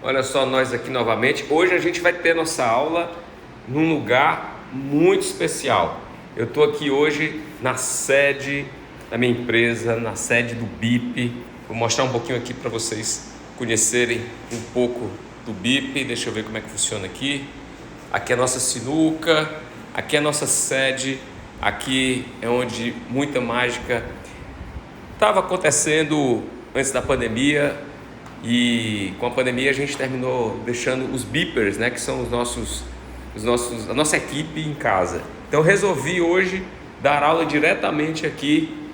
Olha só nós aqui novamente. Hoje a gente vai ter nossa aula num lugar muito especial. Eu estou aqui hoje na sede da minha empresa, na sede do BIP. Vou mostrar um pouquinho aqui para vocês conhecerem um pouco do BIP. Deixa eu ver como é que funciona aqui. Aqui é a nossa sinuca, aqui é a nossa sede, aqui é onde muita mágica estava acontecendo antes da pandemia. E com a pandemia a gente terminou deixando os BIPers, né, que são a nossa equipe em casa. Então resolvi hoje dar aula diretamente aqui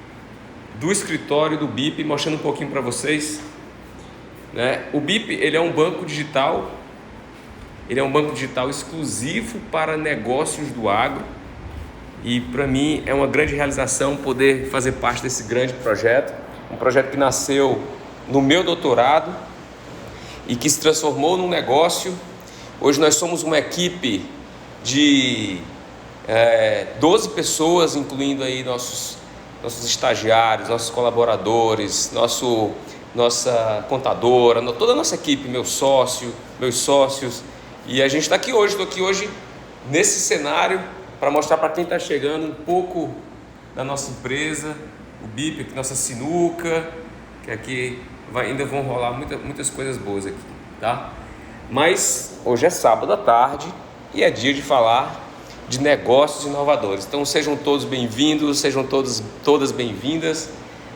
do escritório do BIP, mostrando um pouquinho para vocês, né? O BIP, ele é um banco digital, exclusivo para negócios do agro. E para mim é uma grande realização poder fazer parte desse grande projeto, um projeto que nasceu no meu doutorado e que se transformou num negócio. Hoje nós somos uma equipe de 12 pessoas, incluindo aí nossos estagiários, nossos colaboradores, nossa contadora, toda a nossa equipe, meus sócios. E a gente está aqui hoje, estou aqui hoje nesse cenário para mostrar para quem está chegando um pouco da nossa empresa, o BIP, aqui, nossa sinuca, que aqui ainda vão rolar muitas coisas boas aqui, tá? Mas hoje é sábado à tarde e é dia de falar de negócios inovadores. Então sejam todos bem-vindos, sejam todas bem-vindas.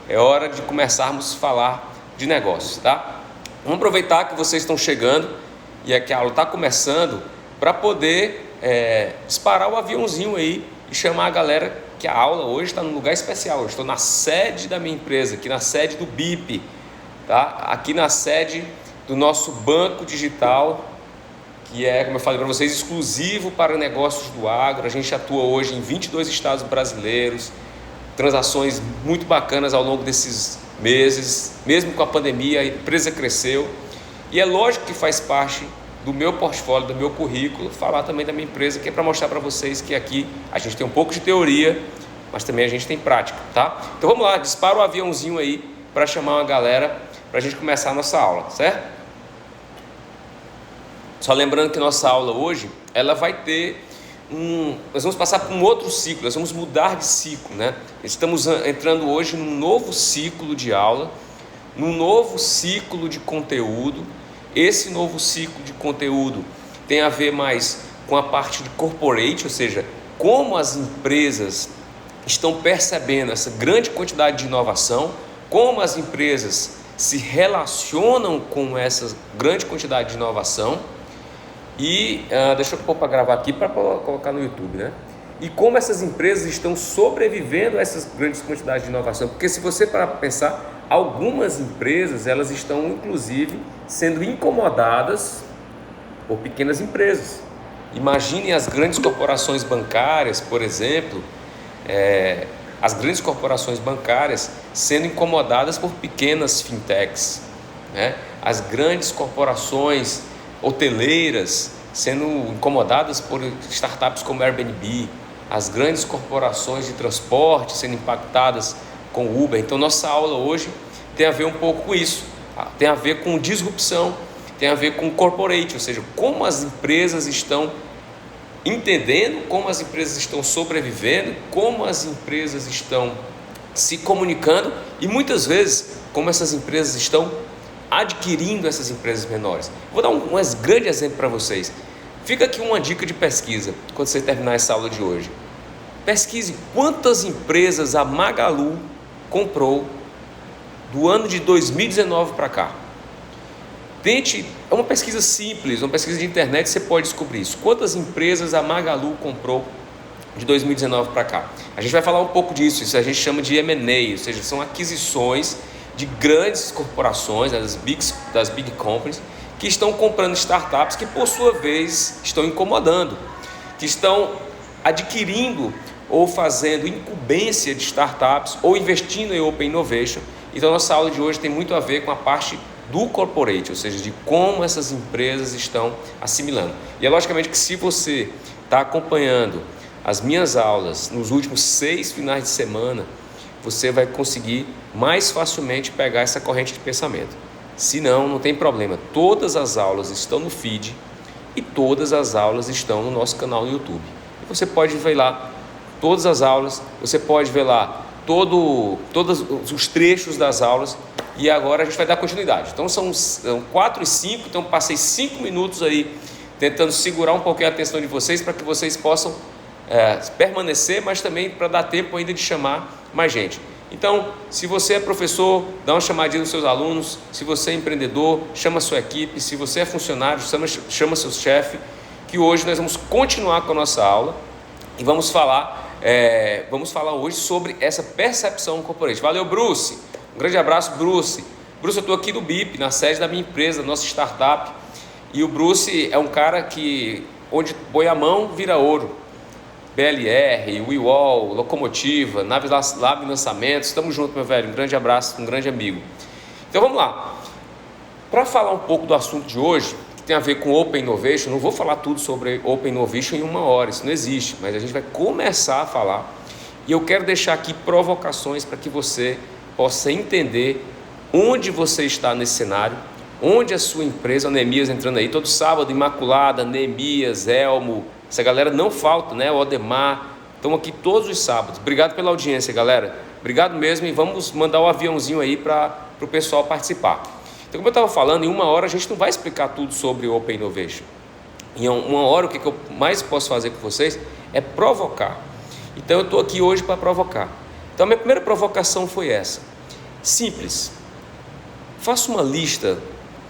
É hora de começarmos a falar de negócios, tá? Vamos aproveitar que vocês estão chegando e é que a aula está começando para poder disparar o aviãozinho aí e chamar a galera, que a aula hoje está num lugar especial. Eu estou na sede da minha empresa, aqui na sede do BIP, tá? Aqui na sede do nosso banco digital, que é, como eu falei para vocês, exclusivo para negócios do agro. A gente atua hoje em 22 estados brasileiros, transações muito bacanas ao longo desses meses. Mesmo com a pandemia, a empresa cresceu e é lógico que faz parte do meu portfólio, do meu currículo, falar também da minha empresa, que é para mostrar para vocês que aqui a gente tem um pouco de teoria, mas também a gente tem prática, tá? Então vamos lá, dispara o aviãozinho aí para chamar uma galera para a gente começar a nossa aula, certo? Só lembrando que nossa aula hoje, ela vai ter nós vamos passar por um outro ciclo, nós vamos mudar de ciclo, né? Estamos entrando hoje num novo ciclo de aula, num novo ciclo de conteúdo. Esse novo ciclo de conteúdo tem a ver mais com a parte de corporate, ou seja, como as empresas estão percebendo essa grande quantidade de inovação, como as empresas se relacionam com essa grande quantidade de inovação e deixa eu pôr para gravar aqui para colocar no YouTube, né? E como essas empresas estão sobrevivendo a essas grandes quantidades de inovação, porque se você parar para pensar, algumas empresas elas estão inclusive sendo incomodadas por pequenas empresas. Imaginem as grandes corporações bancárias, por exemplo, as grandes corporações bancárias sendo incomodadas por pequenas fintechs, né? As grandes corporações hoteleiras sendo incomodadas por startups como Airbnb, as grandes corporações de transporte sendo impactadas com o Uber. Então nossa aula hoje tem a ver um pouco com isso, tem a ver com disrupção, tem a ver com corporate, ou seja, como as empresas estão entendendo, como as empresas estão sobrevivendo, como as empresas estão se comunicando e muitas vezes como essas empresas estão adquirindo essas empresas menores. Vou dar um grande exemplo para vocês. Fica aqui uma dica de pesquisa quando você terminar essa aula de hoje. Pesquise quantas empresas a Magalu comprou do ano de 2019 para cá. É uma pesquisa simples, uma pesquisa de internet, você pode descobrir isso. Quantas empresas a Magalu comprou de 2019 para cá? A gente vai falar um pouco disso, isso a gente chama de M&A, ou seja, são aquisições de grandes corporações, das big companies, que estão comprando startups que por sua vez estão incomodando, que estão adquirindo ou fazendo incumbência de startups ou investindo em Open Innovation. Então nossa aula de hoje tem muito a ver com a parte do corporate, ou seja, de como essas empresas estão assimilando. E é logicamente que se você está acompanhando as minhas aulas nos últimos 6 finais de semana, você vai conseguir mais facilmente pegar essa corrente de pensamento. Se não, não tem problema. Todas as aulas estão no feed e todas as aulas estão no nosso canal no YouTube. E você pode ver lá todas as aulas, você pode ver lá todos os trechos das aulas. E agora a gente vai dar continuidade. Então são 4 e 5, então passei 5 minutos aí tentando segurar um pouquinho a atenção de vocês para que vocês possam permanecer, mas também para dar tempo ainda de chamar mais gente. Então, se você é professor, dá uma chamadinha nos seus alunos. Se você é empreendedor, chama a sua equipe. Se você é funcionário, chama seu chefe, que hoje nós vamos continuar com a nossa aula e vamos falar hoje sobre essa percepção corporate. Valeu, Bruce! Um grande abraço, Bruce. Bruce, eu estou aqui no BIP, na sede da minha empresa, da nossa startup. E o Bruce é um cara que, onde põe a mão, vira ouro. BLR, WeWall, Locomotiva, Nave Lançamentos. Estamos juntos, meu velho. Um grande abraço, um grande amigo. Então vamos lá. Para falar um pouco do assunto de hoje, que tem a ver com Open Innovation, não vou falar tudo sobre Open Innovation em 1 hora, isso não existe, mas a gente vai começar a falar. E eu quero deixar aqui provocações para que você possa entender onde você está nesse cenário, onde a sua empresa, a Neemias entrando aí, todo sábado, Imaculada, Neemias, Elmo, essa galera não falta, né? O Odemar, estamos aqui todos os sábados. Obrigado pela audiência, galera. Obrigado mesmo, e vamos mandar o aviãozinho aí para o pessoal participar. Então, como eu estava falando, em 1 hora a gente não vai explicar tudo sobre Open Innovation. Em 1 hora, o que eu mais posso fazer com vocês é provocar. Então, eu estou aqui hoje para provocar. Então, a minha primeira provocação foi essa. Simples. Faça uma lista,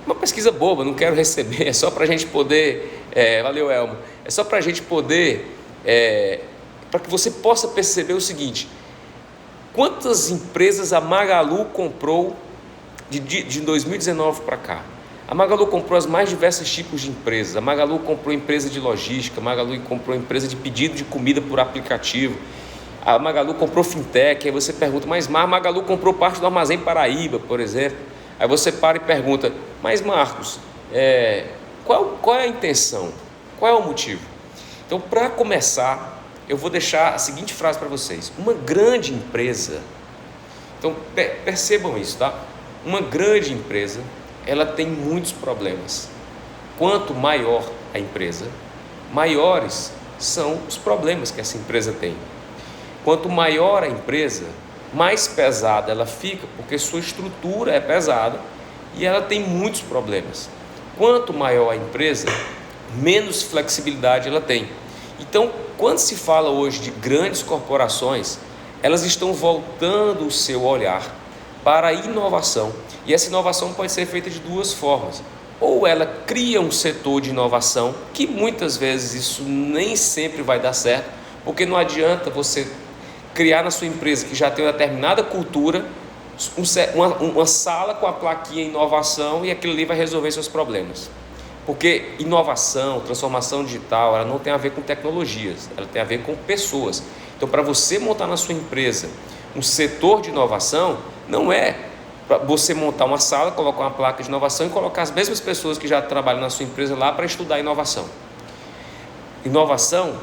uma pesquisa boba, não quero receber, é só para a gente poder... valeu, Elmo. É só para a gente poder... para que você possa perceber o seguinte: quantas empresas a Magalu comprou de 2019 para cá? A Magalu comprou os mais diversos tipos de empresas. A Magalu comprou empresa de logística, a Magalu comprou empresa de pedido de comida por aplicativo, a Magalu comprou fintech. Aí você pergunta, mas a Magalu comprou parte do Armazém Paraíba, por exemplo. Aí você para e pergunta, mas Marcos, qual é a intenção? Qual é o motivo? Então, para começar, eu vou deixar a seguinte frase para vocês. Uma grande empresa, então percebam isso, tá? Uma grande empresa, ela tem muitos problemas. Quanto maior a empresa, maiores são os problemas que essa empresa tem. Quanto maior a empresa, mais pesada ela fica, porque sua estrutura é pesada e ela tem muitos problemas. Quanto maior a empresa, menos flexibilidade ela tem. Então, quando se fala hoje de grandes corporações, elas estão voltando o seu olhar para a inovação. E essa inovação pode ser feita de 2 formas. Ou ela cria um setor de inovação, que muitas vezes isso nem sempre vai dar certo, porque não adianta você criar na sua empresa, que já tem uma determinada cultura, uma sala com a plaquinha inovação, e aquilo ali vai resolver seus problemas. Porque inovação, transformação digital, ela não tem a ver com tecnologias, ela tem a ver com pessoas. Então, para você montar na sua empresa um setor de inovação, não é para você montar uma sala, colocar uma placa de inovação e colocar as mesmas pessoas que já trabalham na sua empresa lá para estudar inovação. Inovação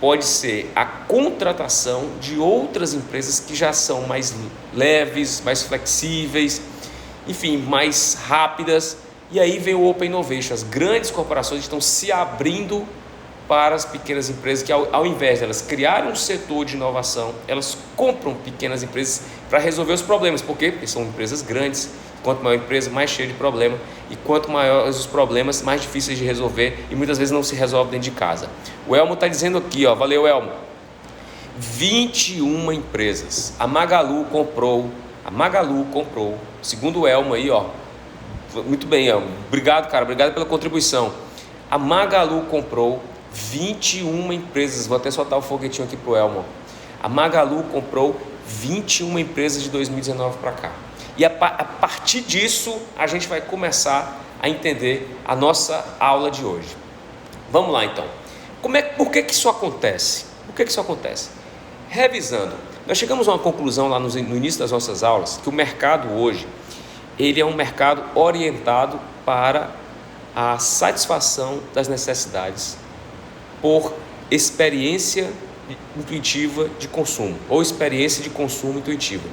pode ser a contratação de outras empresas que já são mais leves, mais flexíveis, enfim, mais rápidas. E aí vem o Open Innovation. As grandes corporações estão se abrindo para as pequenas empresas, que ao invés de elas criarem um setor de inovação, elas compram pequenas empresas para resolver os problemas. Por quê? Porque são empresas grandes. Quanto maior a empresa, mais cheia de problema. E quanto maiores os problemas, mais difíceis de resolver. E muitas vezes não se resolve dentro de casa. O Elmo está dizendo aqui, ó, valeu, Elmo. 21 empresas. A Magalu comprou, segundo o Elmo aí, ó. Muito bem, Elmo. Obrigado, cara. Obrigado pela contribuição. A Magalu comprou 21 empresas. Vou até soltar o foguetinho aqui pro Elmo. A Magalu comprou 21 empresas de 2019 para cá. E a partir disso, a gente vai começar a entender a nossa aula de hoje. Vamos lá, então. Por que isso acontece? Por que isso acontece? Revisando, nós chegamos a uma conclusão lá no início das nossas aulas, que o mercado hoje, ele é um mercado orientado para a satisfação das necessidades por experiência intuitiva de consumo, ou experiência de consumo intuitiva.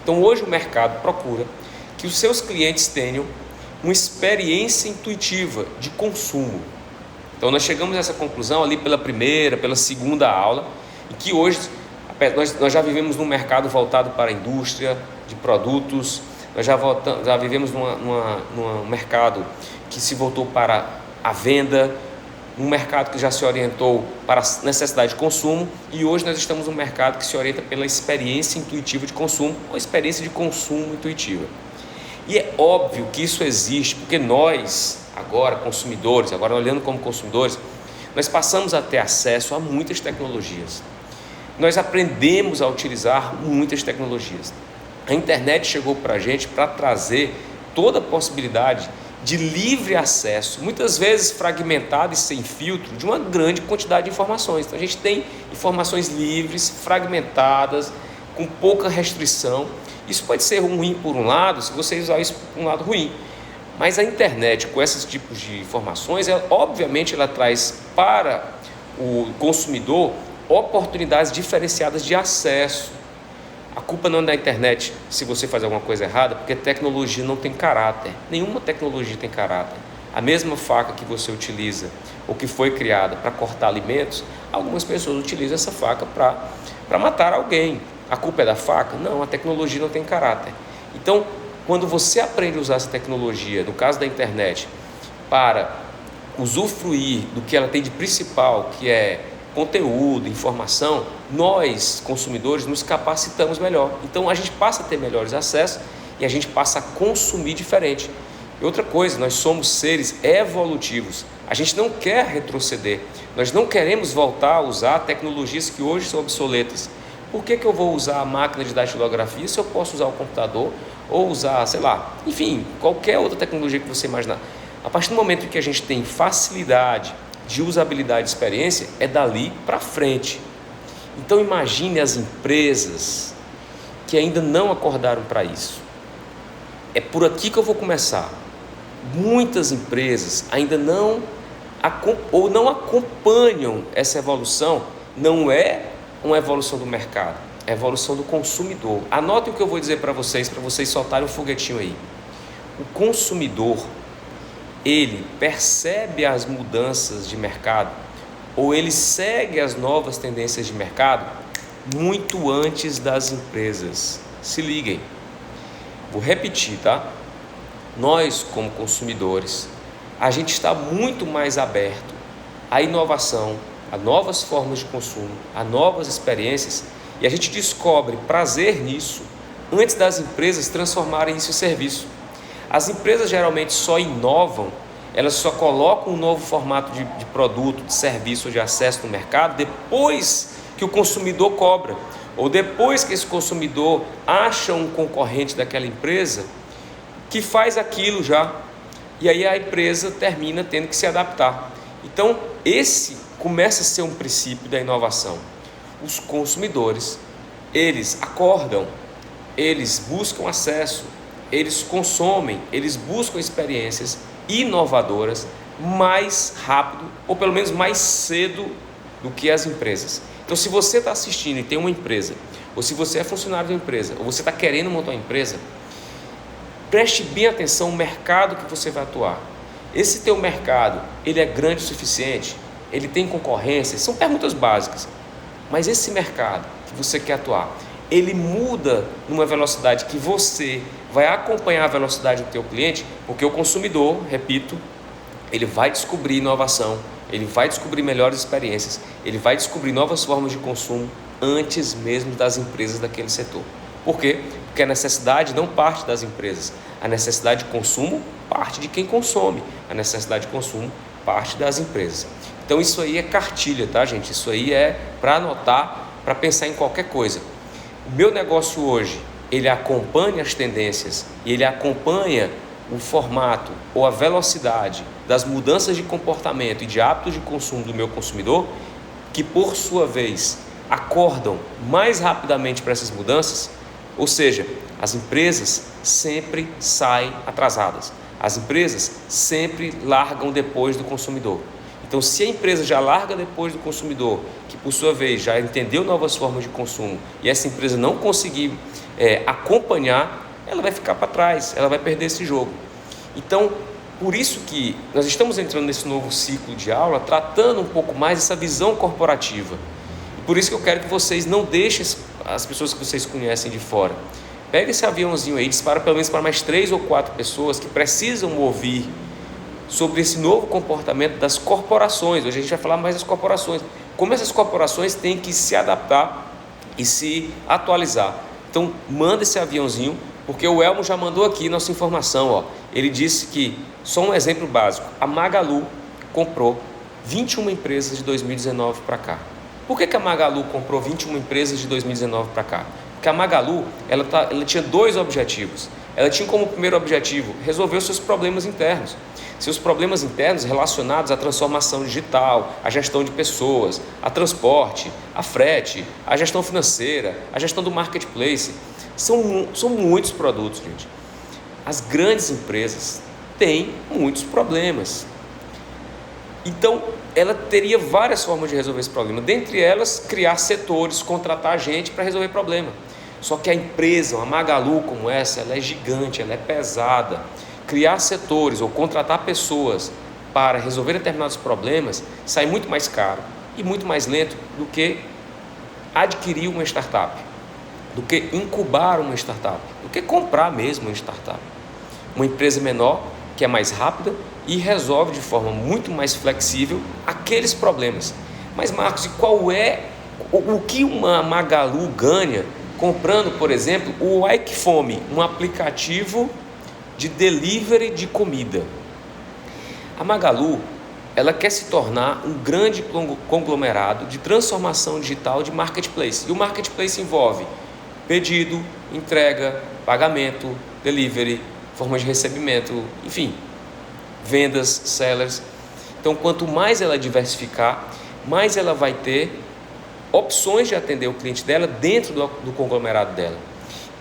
Então hoje o mercado procura que os seus clientes tenham uma experiência intuitiva de consumo. Então nós chegamos a essa conclusão ali pela primeira, pela segunda aula, e que hoje nós já vivemos num mercado voltado para a indústria de produtos, nós já vivemos num mercado que se voltou para a venda, um mercado que já se orientou para a necessidade de consumo, e hoje nós estamos num mercado que se orienta pela experiência intuitiva de consumo, ou experiência de consumo intuitiva. E é óbvio que isso existe, porque nós, agora consumidores, agora olhando como consumidores, nós passamos a ter acesso a muitas tecnologias. Nós aprendemos a utilizar muitas tecnologias. A internet chegou para a gente para trazer toda a possibilidade de livre acesso, muitas vezes fragmentado e sem filtro, de uma grande quantidade de informações. Então a gente tem informações livres, fragmentadas, com pouca restrição. Isso pode ser ruim por um lado, se você usar isso por um lado ruim. Mas a internet, com esses tipos de informações, obviamente ela traz para o consumidor oportunidades diferenciadas de acesso. A culpa não é da internet se você faz alguma coisa errada, porque tecnologia não tem caráter. Nenhuma tecnologia tem caráter. A mesma faca que você utiliza, ou que foi criada para cortar alimentos, algumas pessoas utilizam essa faca para matar alguém. A culpa é da faca? Não, a tecnologia não tem caráter. Então, quando você aprende a usar essa tecnologia, no caso da internet, para usufruir do que ela tem de principal, que é conteúdo, informação, nós, consumidores, nos capacitamos melhor. Então, a gente passa a ter melhores acessos e a gente passa a consumir diferente. E outra coisa, nós somos seres evolutivos. A gente não quer retroceder. Nós não queremos voltar a usar tecnologias que hoje são obsoletas. Por que eu vou usar a máquina de datilografia se eu posso usar o computador ou usar, sei lá, enfim, qualquer outra tecnologia que você imaginar? A partir do momento em que a gente tem facilidade de usabilidade e experiência, é dali para frente. Então imagine as empresas que ainda não acordaram para isso. É por aqui que eu vou começar. Muitas empresas ainda não acompanham essa evolução. Não é uma evolução do mercado, é a evolução do consumidor. Anotem o que eu vou dizer para vocês soltarem o foguetinho aí. O consumidor, ele percebe as mudanças de mercado, ou ele segue as novas tendências de mercado muito antes das empresas. Se liguem, vou repetir, tá? Nós, como consumidores, a gente está muito mais aberto à inovação, a novas formas de consumo, a novas experiências, e a gente descobre prazer nisso antes das empresas transformarem isso em serviço. As empresas geralmente só inovam, elas só colocam um novo formato de produto, de serviço, de acesso no mercado depois que o consumidor cobra, ou depois que esse consumidor acha um concorrente daquela empresa que faz aquilo já, e aí a empresa termina tendo que se adaptar. Então esse começa a ser um princípio da inovação. Os consumidores, eles acordam, eles buscam acesso, eles consomem, eles buscam experiências inovadoras mais rápido, ou pelo menos mais cedo do que as empresas. Então se você está assistindo e tem uma empresa, ou se você é funcionário de uma empresa, ou você está querendo montar uma empresa, preste bem atenção no mercado que você vai atuar. Esse teu mercado, ele é grande o suficiente? Ele tem concorrência? São perguntas básicas. Mas esse mercado que você quer atuar, ele muda numa velocidade que você vai acompanhar a velocidade do teu cliente, porque o consumidor, repito, ele vai descobrir inovação, ele vai descobrir melhores experiências, ele vai descobrir novas formas de consumo antes mesmo das empresas daquele setor. Por quê? Porque a necessidade não parte das empresas, a necessidade de consumo parte de quem consome, a necessidade de consumo parte das empresas. Então isso aí é cartilha, tá, gente? Isso aí é para anotar, para pensar em qualquer coisa. O meu negócio hoje, ele acompanha as tendências e ele acompanha o formato ou a velocidade das mudanças de comportamento e de hábitos de consumo do meu consumidor, que por sua vez acordam mais rapidamente para essas mudanças. Ou seja, as empresas sempre saem atrasadas, as empresas sempre largam depois do consumidor. Então, se a empresa já larga depois do consumidor, que por sua vez já entendeu novas formas de consumo, e essa empresa não conseguir acompanhar, ela vai ficar para trás, ela vai perder esse jogo. Então, por isso que nós estamos entrando nesse novo ciclo de aula, tratando um pouco mais essa visão corporativa. Por isso que eu quero que vocês não deixem as pessoas que vocês conhecem de fora. Pega esse aviãozinho aí, dispara pelo menos para mais 3 ou 4 pessoas que precisam ouvir sobre esse novo comportamento das corporações. Hoje a gente vai falar mais das corporações. Como essas corporações têm que se adaptar e se atualizar. Então, manda esse aviãozinho, porque o Elmo já mandou aqui nossa informação. Ó. Ele disse que, só um exemplo básico, a Magalu comprou 21 empresas de 2019 para cá. Por que a Magalu comprou 21 empresas de 2019 para cá? Porque a Magalu ela tinha 2 objetivos. Ela tinha como primeiro objetivo resolver os seus problemas internos. Seus problemas internos relacionados à transformação digital, à gestão de pessoas, a transporte, a frete, a gestão financeira, a gestão do marketplace. São muitos produtos, gente. As grandes empresas têm muitos problemas. Então, ela teria várias formas de resolver esse problema. Dentre elas, criar setores, contratar gente para resolver problema. Só que a empresa, uma Magalu como essa, ela é gigante, ela é pesada. Criar setores ou contratar pessoas para resolver determinados problemas sai muito mais caro e muito mais lento do que adquirir uma startup, do que incubar uma startup, do que comprar mesmo uma startup. Uma empresa menor, que é mais rápida e resolve de forma muito mais flexível aqueles problemas. Mas, Marcos, e qual é o que uma Magalu ganha comprando, por exemplo, o Aikfome, um aplicativo de delivery de comida? A Magalu, ela quer se tornar um grande conglomerado de transformação digital de marketplace. E o marketplace envolve pedido, entrega, pagamento, delivery, forma de recebimento, enfim, vendas, sellers. Então, quanto mais ela diversificar, mais ela vai ter opções de atender o cliente dela dentro do conglomerado dela.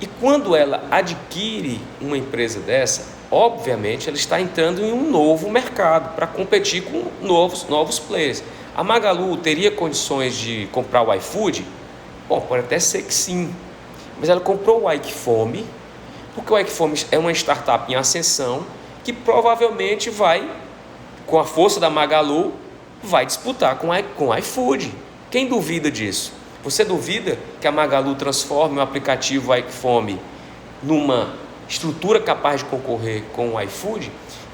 E quando ela adquire uma empresa dessa, obviamente ela está entrando em um novo mercado para competir com novos players. A Magalu teria condições de comprar o iFood? Bom, pode até ser que sim, mas ela comprou o Aikfome, porque o Aikfome é uma startup em ascensão que provavelmente vai, com a força da Magalu, vai disputar com o iFood. Quem duvida disso? Você duvida que a Magalu transforme o aplicativo Aikfome numa estrutura capaz de concorrer com o iFood?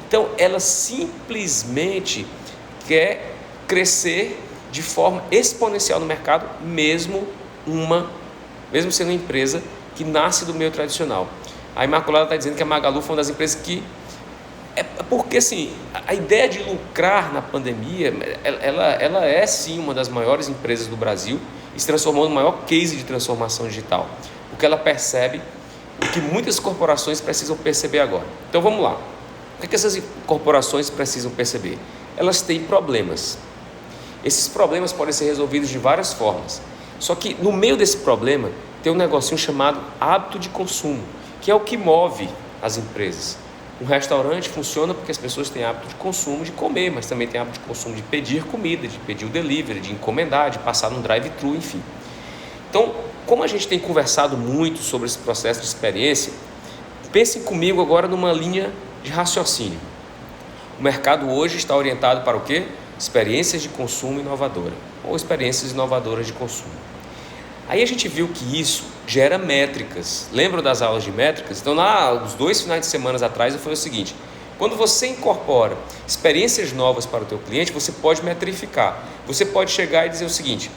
Então, ela simplesmente quer crescer de forma exponencial no mercado, mesmo sendo uma empresa que nasce do meio tradicional. A Imaculada está dizendo que a Magalu foi uma das empresas que... porque assim, a ideia de lucrar na pandemia, ela é sim uma das maiores empresas do Brasil e se transformou no maior case de transformação digital, porque ela percebe o que muitas corporações precisam perceber agora. Então vamos lá, o que essas corporações precisam perceber? Elas têm problemas. Esses problemas podem ser resolvidos de várias formas, só que no meio desse problema tem um negocinho chamado hábito de consumo, que é o que move as empresas. Um restaurante funciona porque as pessoas têm hábito de consumo de comer, mas também têm hábito de consumo de pedir comida, de pedir o delivery, de encomendar, de passar num drive-thru, enfim. Então, como a gente tem conversado muito sobre esse processo de experiência, pensem comigo agora numa linha de raciocínio. O mercado hoje está orientado para o quê? Experiências de consumo inovadora, ou experiências inovadoras de consumo. Aí a gente viu que isso gera métricas. Lembram das aulas de métricas? Então, lá, uns 2 finais de semana atrás, eu falei o seguinte: quando você incorpora experiências novas para o teu cliente, você pode metrificar. Você pode chegar e dizer o seguinte: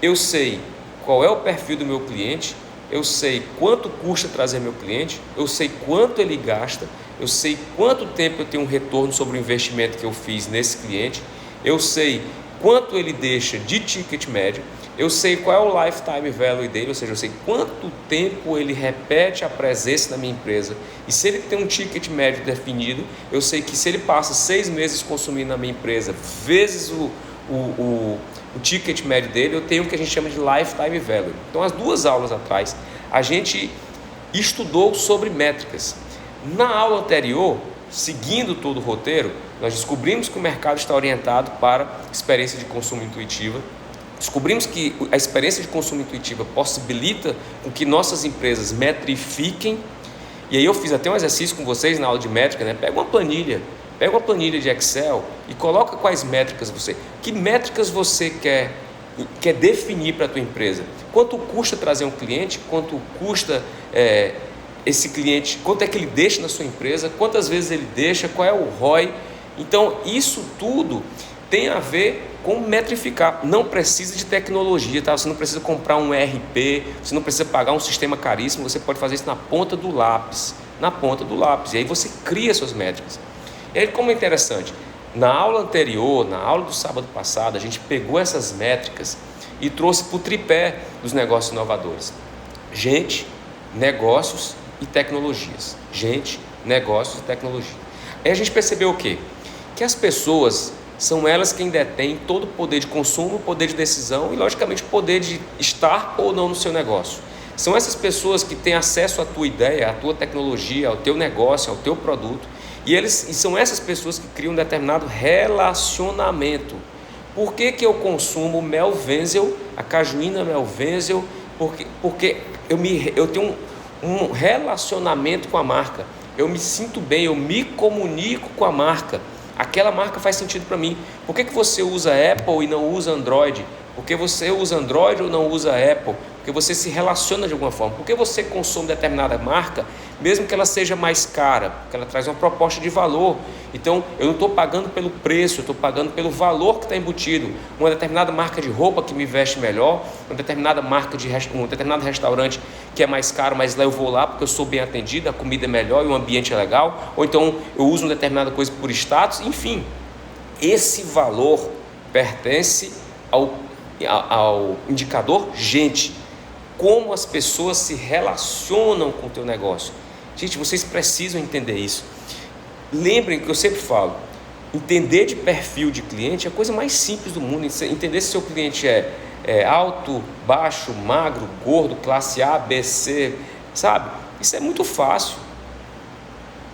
eu sei qual é o perfil do meu cliente, eu sei quanto custa trazer meu cliente, eu sei quanto ele gasta, eu sei quanto tempo eu tenho um retorno sobre o investimento que eu fiz nesse cliente, eu sei quanto ele deixa de ticket médio, eu sei qual é o lifetime value dele, ou seja, eu sei quanto tempo ele repete a presença na minha empresa. E se ele tem um ticket médio definido, eu sei que se ele passa 6 meses consumindo na minha empresa, vezes o ticket médio dele, eu tenho o que a gente chama de lifetime value. Então, as 2 aulas atrás, a gente estudou sobre métricas. Na aula anterior, seguindo todo o roteiro, nós descobrimos que o mercado está orientado para experiência de consumo intuitiva. Descobrimos que a experiência de consumo intuitiva possibilita com que nossas empresas metrifiquem E aí eu fiz até um exercício com vocês na aula de métrica, né? Pega uma planilha de Excel e coloca quais métricas que métricas você quer definir para a tua empresa. Quanto custa trazer um cliente, quanto custa esse cliente, quanto é que ele deixa na sua empresa, quantas vezes ele deixa, qual é o ROI. Então isso tudo tem a ver com metrificar. Não precisa de tecnologia, tá? Você não precisa comprar um ERP, você não precisa pagar um sistema caríssimo, você pode fazer isso na ponta do lápis, e aí você cria suas métricas. E aí, como é interessante, na aula anterior, na aula do sábado passado, a gente pegou essas métricas e trouxe para o tripé dos negócios inovadores: gente, negócios e tecnologias. Gente, negócios e tecnologia. Aí a gente percebeu o quê? Que as pessoas são elas quem detêm todo o poder de consumo, o poder de decisão e, logicamente, o poder de estar ou não no seu negócio. São essas pessoas que têm acesso à tua ideia, à tua tecnologia, ao teu negócio, ao teu produto, e são essas pessoas que criam um determinado relacionamento. Por que eu consumo Mel Wenzel, a cajuína Mel Wenzel? Porque eu tenho um relacionamento com a marca, eu me sinto bem, eu me comunico com a marca. Aquela marca faz sentido para mim. Por que você usa Apple e não usa Android? Por que você usa Android ou não usa Apple? Porque você se relaciona de alguma forma. Por que você consome determinada marca, mesmo que ela seja mais cara? Porque ela traz uma proposta de valor. Então, eu não estou pagando pelo preço, eu estou pagando pelo valor que está embutido. Uma determinada marca de roupa que me veste melhor, uma determinada marca um determinado restaurante que é mais caro, mas lá eu vou lá porque eu sou bem atendido, a comida é melhor e o ambiente é legal. Ou então, eu uso uma determinada coisa por status. Enfim, esse valor pertence ao indicador gente. Como as pessoas se relacionam com o teu negócio. Gente, vocês precisam entender isso. Lembrem que eu sempre falo, entender de perfil de cliente é a coisa mais simples do mundo. Entender se seu cliente é alto, baixo, magro, gordo, classe A, B, C, sabe? Isso é muito fácil.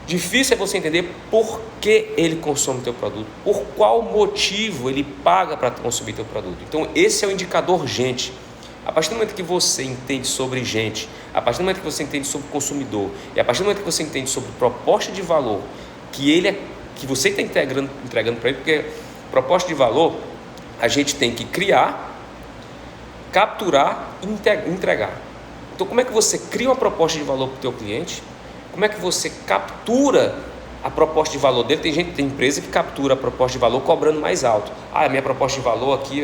Difícil é você entender por que ele consome o teu produto, por qual motivo ele paga para consumir teu produto. Então esse é o indicador gente. A partir do momento que você entende sobre gente, a partir do momento que você entende sobre consumidor, e a partir do momento que você entende sobre proposta de valor, que você está entregando para ele, porque proposta de valor a gente tem que criar, capturar e entregar. Então como é que você cria uma proposta de valor para o teu cliente? Como é que você captura a proposta de valor dele? Tem empresa que captura a proposta de valor cobrando mais alto. A minha proposta de valor aqui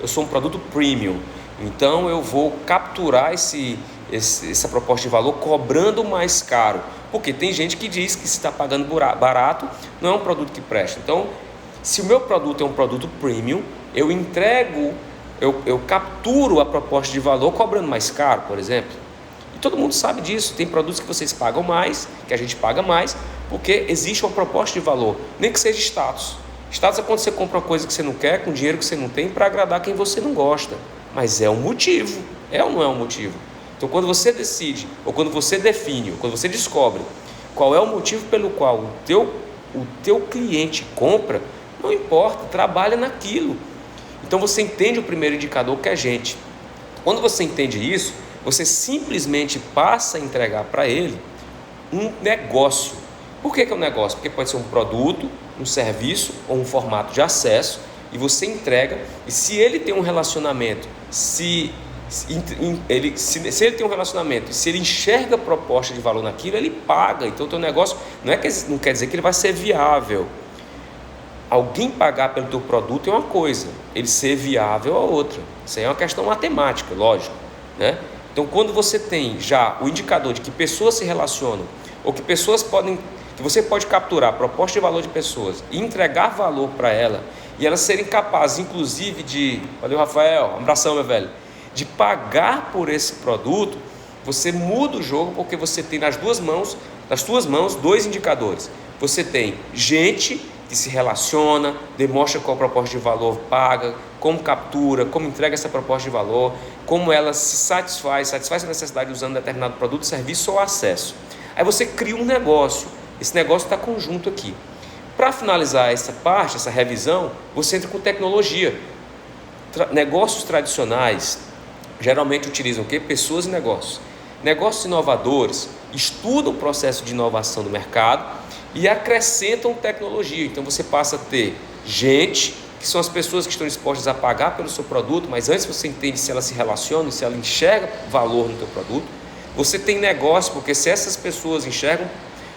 eu sou um produto premium. Então eu vou capturar essa proposta de valor cobrando mais caro, porque tem gente que diz que se está pagando barato não é um produto que presta. Então, se o meu produto é um produto premium, eu capturo a proposta de valor cobrando mais caro, por exemplo. E todo mundo sabe disso. Tem produtos que vocês pagam mais, que a gente paga mais, porque existe uma proposta de valor, nem que seja status. Status é quando você compra uma coisa que você não quer, com dinheiro que você não tem, para agradar quem você não gosta. Mas é um motivo, é ou não é um motivo? Então quando você decide, ou quando você define, ou quando você descobre qual é o motivo pelo qual o teu cliente compra, não importa, trabalha naquilo. Então você entende o primeiro indicador, que é gente. Quando você entende isso, você simplesmente passa a entregar para ele um negócio. Por que é um negócio? Porque pode ser um produto, um serviço ou um formato de acesso, e você entrega, e se ele tem um relacionamento, se ele tem um relacionamento, e se ele enxerga a proposta de valor naquilo, ele paga. Então o teu negócio não quer dizer que ele vai ser viável. Alguém pagar pelo teu produto é uma coisa, ele ser viável é outra. Isso aí é uma questão matemática, lógico, né? Então quando você tem já o indicador de que pessoas se relacionam, ou que você pode capturar a proposta de valor de pessoas e entregar valor para ela, e elas serem capazes, inclusive, valeu, Rafael, um abração, meu velho, de pagar por esse produto, você muda o jogo, porque você tem nas tuas mãos dois indicadores. Você tem gente que se relaciona, demonstra qual proposta de valor paga, como captura, como entrega essa proposta de valor, como ela se satisfaz a necessidade usando determinado produto, serviço ou acesso. Aí você cria um negócio, esse negócio está conjunto aqui. Para finalizar essa parte, essa revisão, você entra com tecnologia. Negócios tradicionais geralmente utilizam o quê? Pessoas e negócios. negócios inovadores estudam o processo de inovação do mercado e acrescentam tecnologia. Então você passa a ter gente, que são as pessoas que estão dispostas a pagar pelo seu produto, mas antes você entende se ela se relaciona, se ela enxerga valor no teu produto. Você tem negócio, porque se essas pessoas enxergam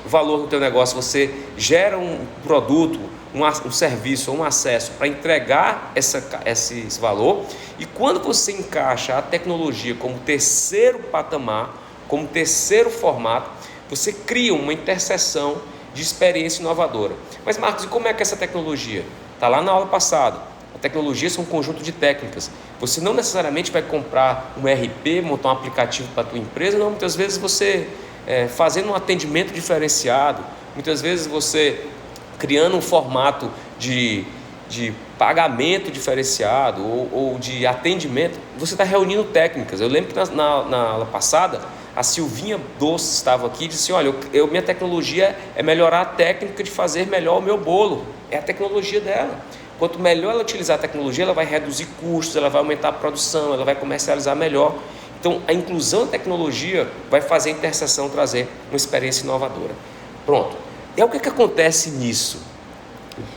valor no teu negócio, você gera um produto, um serviço ou um acesso para entregar esse valor. E quando você encaixa a tecnologia como terceiro patamar, como terceiro formato, você cria uma interseção de experiência inovadora. Mas Marcos, e como é que essa tecnologia? Está lá na aula passada. A tecnologia são um conjunto de técnicas. Você não necessariamente vai comprar um ERP, montar um aplicativo para a tua empresa, não. Muitas vezes você fazendo um atendimento diferenciado, muitas vezes você criando um formato de pagamento diferenciado ou de atendimento, você está reunindo técnicas. Eu lembro que na aula passada, a Silvinha Doce estava aqui e disse: olha, minha tecnologia é melhorar a técnica de fazer melhor o meu bolo. É a tecnologia dela. Quanto melhor ela utilizar a tecnologia, ela vai reduzir custos, ela vai aumentar a produção, ela vai comercializar melhor. Então, a inclusão da tecnologia vai fazer a interseção trazer uma experiência inovadora. Pronto. E o que acontece nisso?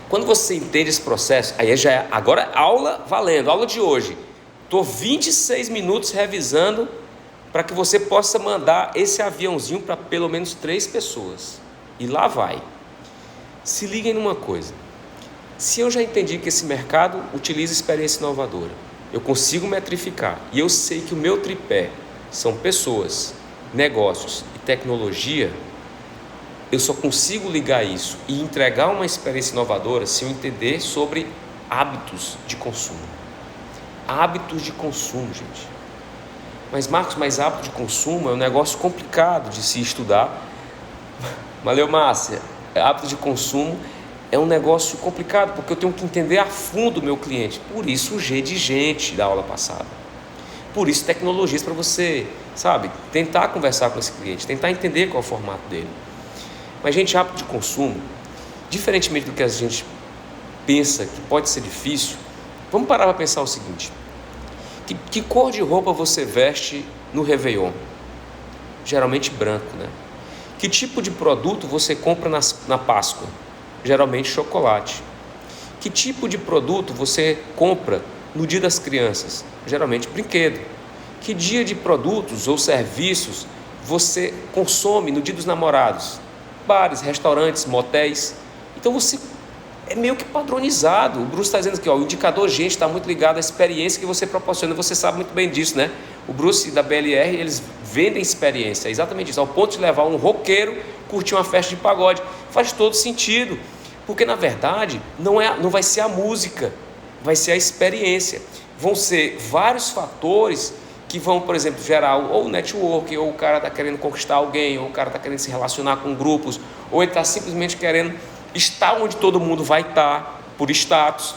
Quando você entende esse processo, aí já é, agora aula valendo, aula de hoje. Estou 26 minutos revisando para que você possa mandar esse aviãozinho para pelo menos 3 pessoas. E lá vai. Se liguem numa coisa. Se eu já entendi que esse mercado utiliza experiência inovadora, eu consigo metrificar e eu sei que o meu tripé são pessoas, negócios e tecnologia, eu só consigo ligar isso e entregar uma experiência inovadora se eu entender sobre hábitos de consumo. Hábitos de consumo, gente. Mas Marcos, hábito de consumo é um negócio complicado de se estudar. Valeu, Márcia. Hábito de consumo é um negócio complicado, porque eu tenho que entender a fundo o meu cliente. Por isso o G de gente da aula passada. Por isso tecnologias para você, tentar conversar com esse cliente, tentar entender qual é o formato dele. Mas, gente, hábito de consumo, diferentemente do que a gente pensa que pode ser difícil, vamos parar para pensar o seguinte: que cor de roupa você veste no Réveillon? Geralmente branco, né? Que tipo de produto você compra na Páscoa? Geralmente chocolate. Que tipo de produto você compra no Dia das Crianças? Geralmente brinquedo. Que dia de produtos ou serviços você consome no Dia dos Namorados? Bares, restaurantes, motéis. Então você é meio que padronizado. O Bruce está dizendo aqui, o indicador gente está muito ligado à experiência que você proporciona. Você sabe muito bem disso, né? O Bruce da BLR, eles vendem experiência, é exatamente isso, ao ponto de levar um roqueiro curtir uma festa de pagode. Faz todo sentido, porque na verdade não vai ser a música, vai ser a experiência. Vão ser vários fatores que vão, por exemplo, gerar ou o network, ou o cara está querendo conquistar alguém, ou o cara está querendo se relacionar com grupos, ou ele está simplesmente querendo estar onde todo mundo vai estar, por status.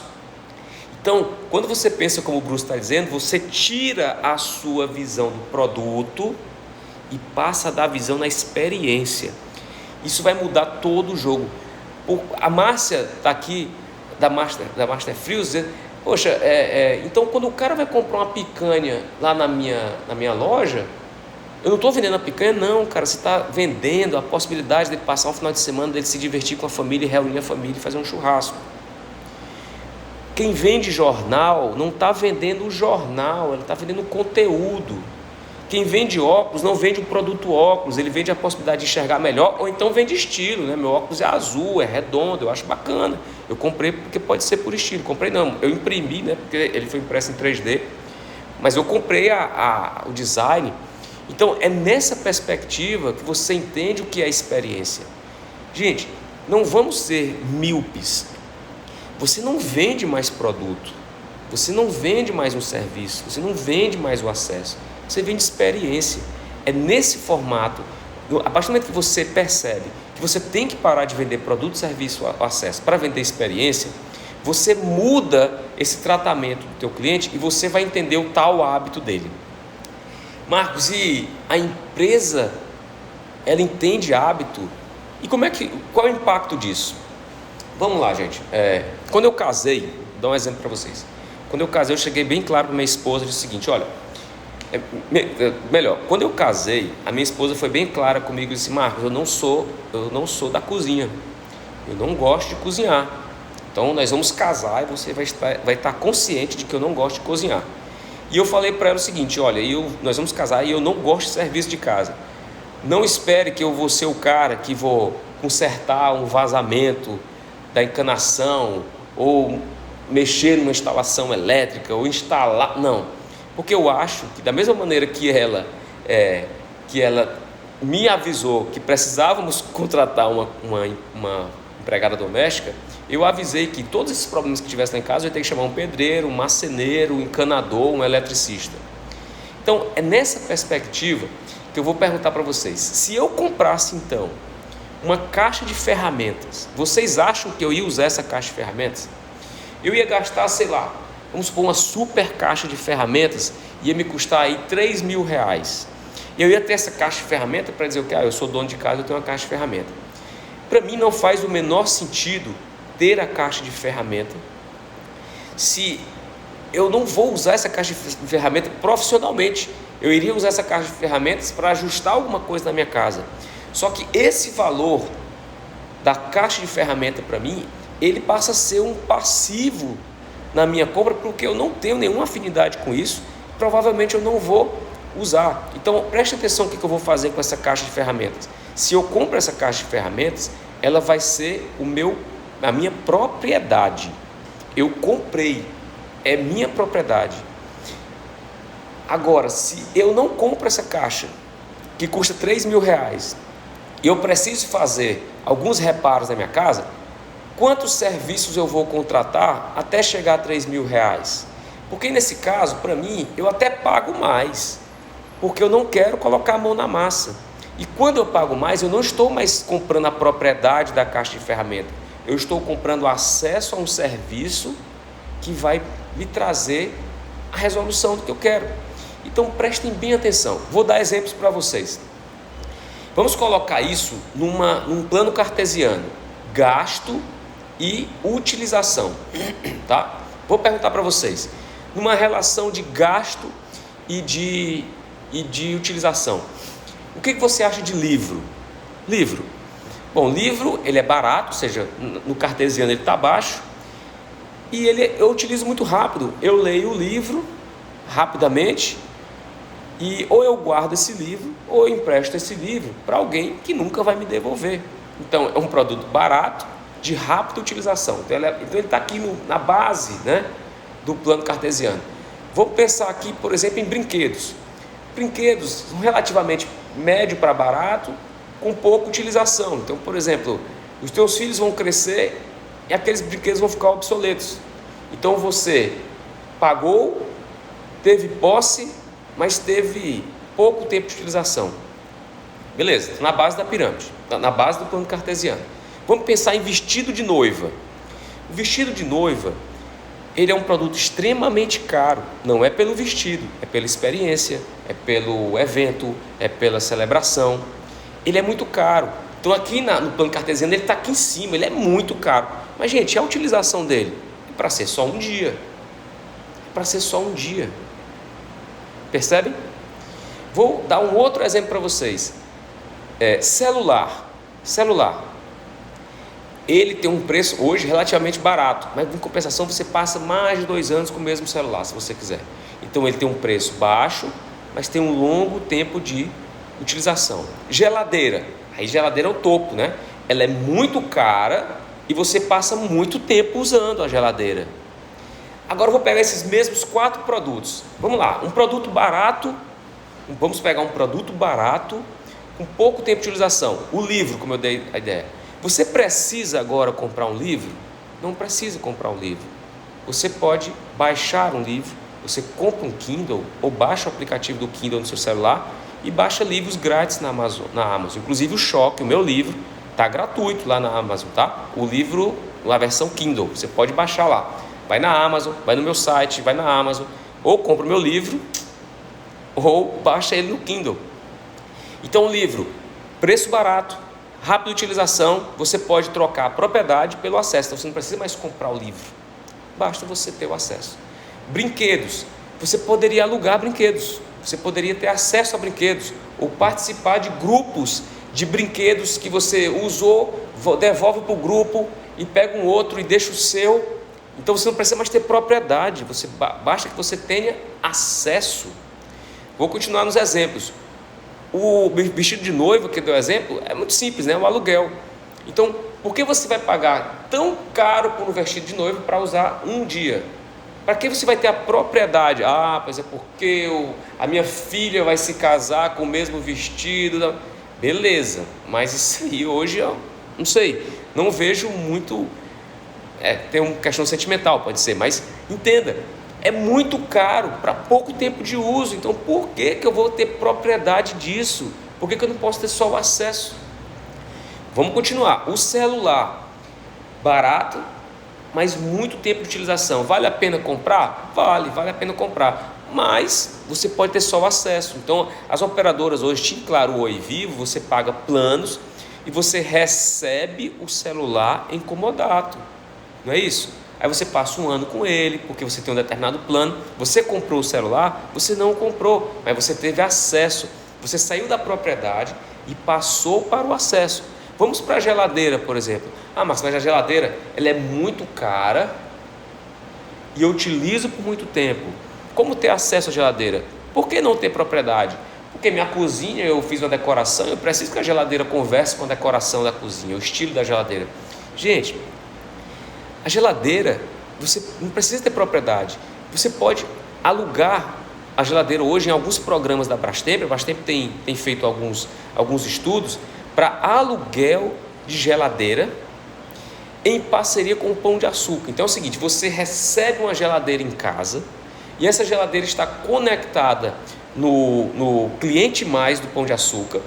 Então, quando você pensa como o Bruce está dizendo, você tira a sua visão do produto e passa a dar visão na experiência. Isso vai mudar todo o jogo. A Márcia está aqui, da Master Frios, dizendo: poxa, então quando o cara vai comprar uma picanha lá na minha loja, eu não estou vendendo a picanha, não, cara. Você está vendendo a possibilidade de passar um final de semana, dele se divertir com a família, reunir a família e fazer um churrasco. Quem vende jornal não está vendendo o jornal, ele está vendendo o conteúdo. Quem vende óculos não vende o produto óculos, ele vende a possibilidade de enxergar melhor, ou então vende estilo, né? Meu óculos é azul, é redondo, eu acho bacana. Eu comprei porque pode ser por estilo. Comprei não, eu imprimi, né? Porque ele foi impresso em 3D, mas eu comprei o design. Então é nessa perspectiva que você entende o que é experiência. Gente, não vamos ser míopes. Você não vende mais produto, você não vende mais um serviço, você não vende mais o acesso, você vende experiência. É nesse formato, a partir do momento que você percebe que você tem que parar de vender produto, serviço ou acesso para vender experiência, você muda esse tratamento do teu cliente e você vai entender o tal hábito dele. Marcos, e a empresa, ela entende hábito? E qual é o impacto disso? Vamos lá, gente. Quando eu casei, vou dar um exemplo para vocês. Quando eu casei, eu cheguei bem claro para minha esposa, disse o seguinte: olha, Melhor, quando eu casei, a minha esposa foi bem clara comigo e disse: Marcos, eu não sou da cozinha, eu não gosto de cozinhar. Então nós vamos casar e você vai estar consciente de que eu não gosto de cozinhar. E eu falei para ela o seguinte: olha, nós vamos casar e eu não gosto de serviço de casa. Não espere que eu vou ser o cara que vou consertar um vazamento da encanação, ou mexer numa instalação elétrica, ou instalar, não. Porque eu acho que da mesma maneira que ela me avisou que precisávamos contratar uma empregada doméstica, eu avisei que todos esses problemas que tivesse lá em casa eu ia ter que chamar um pedreiro, um marceneiro, um encanador, um eletricista. Então é nessa perspectiva que eu vou perguntar para vocês: se eu comprasse então uma caixa de ferramentas, vocês acham que eu ia usar essa caixa de ferramentas? Eu ia gastar, sei lá, vamos supor, uma super caixa de ferramentas, ia me custar aí R$3.000. Eu ia ter essa caixa de ferramentas para dizer o que? Eu sou dono de casa, eu tenho uma caixa de ferramentas. Para mim não faz o menor sentido ter a caixa de ferramenta se eu não vou usar essa caixa de ferramenta profissionalmente. Eu iria usar essa caixa de ferramentas para ajustar alguma coisa na minha casa. Só que esse valor da caixa de ferramenta para mim, ele passa a ser um passivo na minha compra, porque eu não tenho nenhuma afinidade com isso, provavelmente eu não vou usar. Então preste atenção no que eu vou fazer com essa caixa de ferramentas. Se eu compro essa caixa de ferramentas, ela vai ser a minha propriedade. Eu comprei, é minha propriedade. Agora, se eu não compro essa caixa, que custa R$3.000, e eu preciso fazer alguns reparos na minha casa, quantos serviços eu vou contratar até chegar a R$3.000? Porque nesse caso, para mim, eu até pago mais, porque eu não quero colocar a mão na massa. E quando eu pago mais, eu não estou mais comprando a propriedade da caixa de ferramenta, eu estou comprando acesso a um serviço que vai me trazer a resolução do que eu quero. Então prestem bem atenção, vou dar exemplos para vocês. Vamos colocar isso num plano cartesiano: gasto e utilização, tá? Vou perguntar para vocês, numa relação de gasto e de utilização, o que você acha de livro? Bom, livro, ele é barato, ou seja, no cartesiano ele está baixo, e eu utilizo muito rápido. Eu leio o livro rapidamente, e ou eu guardo esse livro, ou eu empresto esse livro para alguém que nunca vai me devolver. Então é um produto barato, de rápida utilização. Então ele está aqui na base, né, do plano cartesiano. Vamos pensar aqui, por exemplo, em brinquedos. Brinquedos relativamente médio para barato, com pouca utilização. Então, por exemplo, os teus filhos vão crescer e aqueles brinquedos vão ficar obsoletos. Então você pagou, teve posse, mas teve pouco tempo de utilização. Beleza, na base da pirâmide, na base do plano cartesiano. Vamos pensar em vestido de noiva. O vestido de noiva, ele é um produto extremamente caro. Não é pelo vestido, é pela experiência, é pelo evento, é pela celebração. Ele é muito caro. Então aqui no plano cartesiano ele está aqui em cima, ele é muito caro. Mas gente, a utilização dele é para ser só um dia. É para ser só um dia. Percebem? Vou dar um outro exemplo para vocês. Celular. Ele tem um preço hoje relativamente barato, mas em compensação você passa mais de 2 anos com o mesmo celular, se você quiser. Então ele tem um preço baixo, mas tem um longo tempo de utilização. Geladeira. Aí geladeira é o topo, né? Ela é muito cara e você passa muito tempo usando a geladeira. Agora eu vou pegar esses mesmos 4 produtos. Vamos lá, um produto barato. Vamos pegar um produto barato com pouco tempo de utilização. O livro, como eu dei a ideia. Você precisa agora comprar um livro? Não precisa comprar um livro. Você pode baixar um livro. Você compra um Kindle ou baixa o aplicativo do Kindle no seu celular e baixa livros grátis na Amazon. Inclusive o Choque, o meu livro, está gratuito lá na Amazon, tá? O livro, a versão Kindle, você pode baixar lá. Vai na Amazon, vai no meu site, vai na Amazon, ou compra o meu livro, ou baixa ele no Kindle. Então o livro, preço barato, rápida utilização, você pode trocar a propriedade pelo acesso. Então você não precisa mais comprar o livro, basta você ter o acesso. Brinquedos, você poderia alugar brinquedos. Você poderia ter acesso a brinquedos ou participar de grupos de brinquedos que você usou, devolve para o grupo e pega um outro e deixa o seu. Então você não precisa mais ter propriedade, basta que você tenha acesso. Vou continuar nos exemplos. O vestido de noiva que eu dei o exemplo é muito simples, né? O aluguel. Então, por que você vai pagar tão caro por um vestido de noiva para usar um dia? Para que você vai ter a propriedade? Pois é porque a minha filha vai se casar com o mesmo vestido. Beleza, mas isso aí hoje eu não sei, não vejo muito. Tem uma questão sentimental, pode ser, mas entenda, é muito caro para pouco tempo de uso. Então por que eu vou ter propriedade disso? Por que eu não posso ter só o acesso? Vamos continuar. O celular, barato, mas muito tempo de utilização. Vale a pena comprar? Vale a pena comprar, mas você pode ter só o acesso. Então as operadoras hoje, TIM, Claro, Oi e Vivo, você paga planos e você recebe o celular em comodato, não é isso? Aí você passa um ano com ele, porque você tem um determinado plano. Você comprou o celular? Você não comprou, mas você teve acesso. Você saiu da propriedade e passou para o acesso. Vamos para a geladeira, por exemplo. Mas a geladeira ela é muito cara e eu utilizo por muito tempo. Como ter acesso à geladeira? Por que não ter propriedade? Porque minha cozinha, eu fiz uma decoração, eu preciso que a geladeira converse com a decoração da cozinha, o estilo da geladeira. Gente, a geladeira, você não precisa ter propriedade. Você pode alugar a geladeira hoje em alguns programas da Brastemp. A Brastemp tem feito alguns estudos para aluguel de geladeira em parceria com o Pão de Açúcar. Então é o seguinte, você recebe uma geladeira em casa e essa geladeira está conectada no cliente mais do Pão de Açúcar,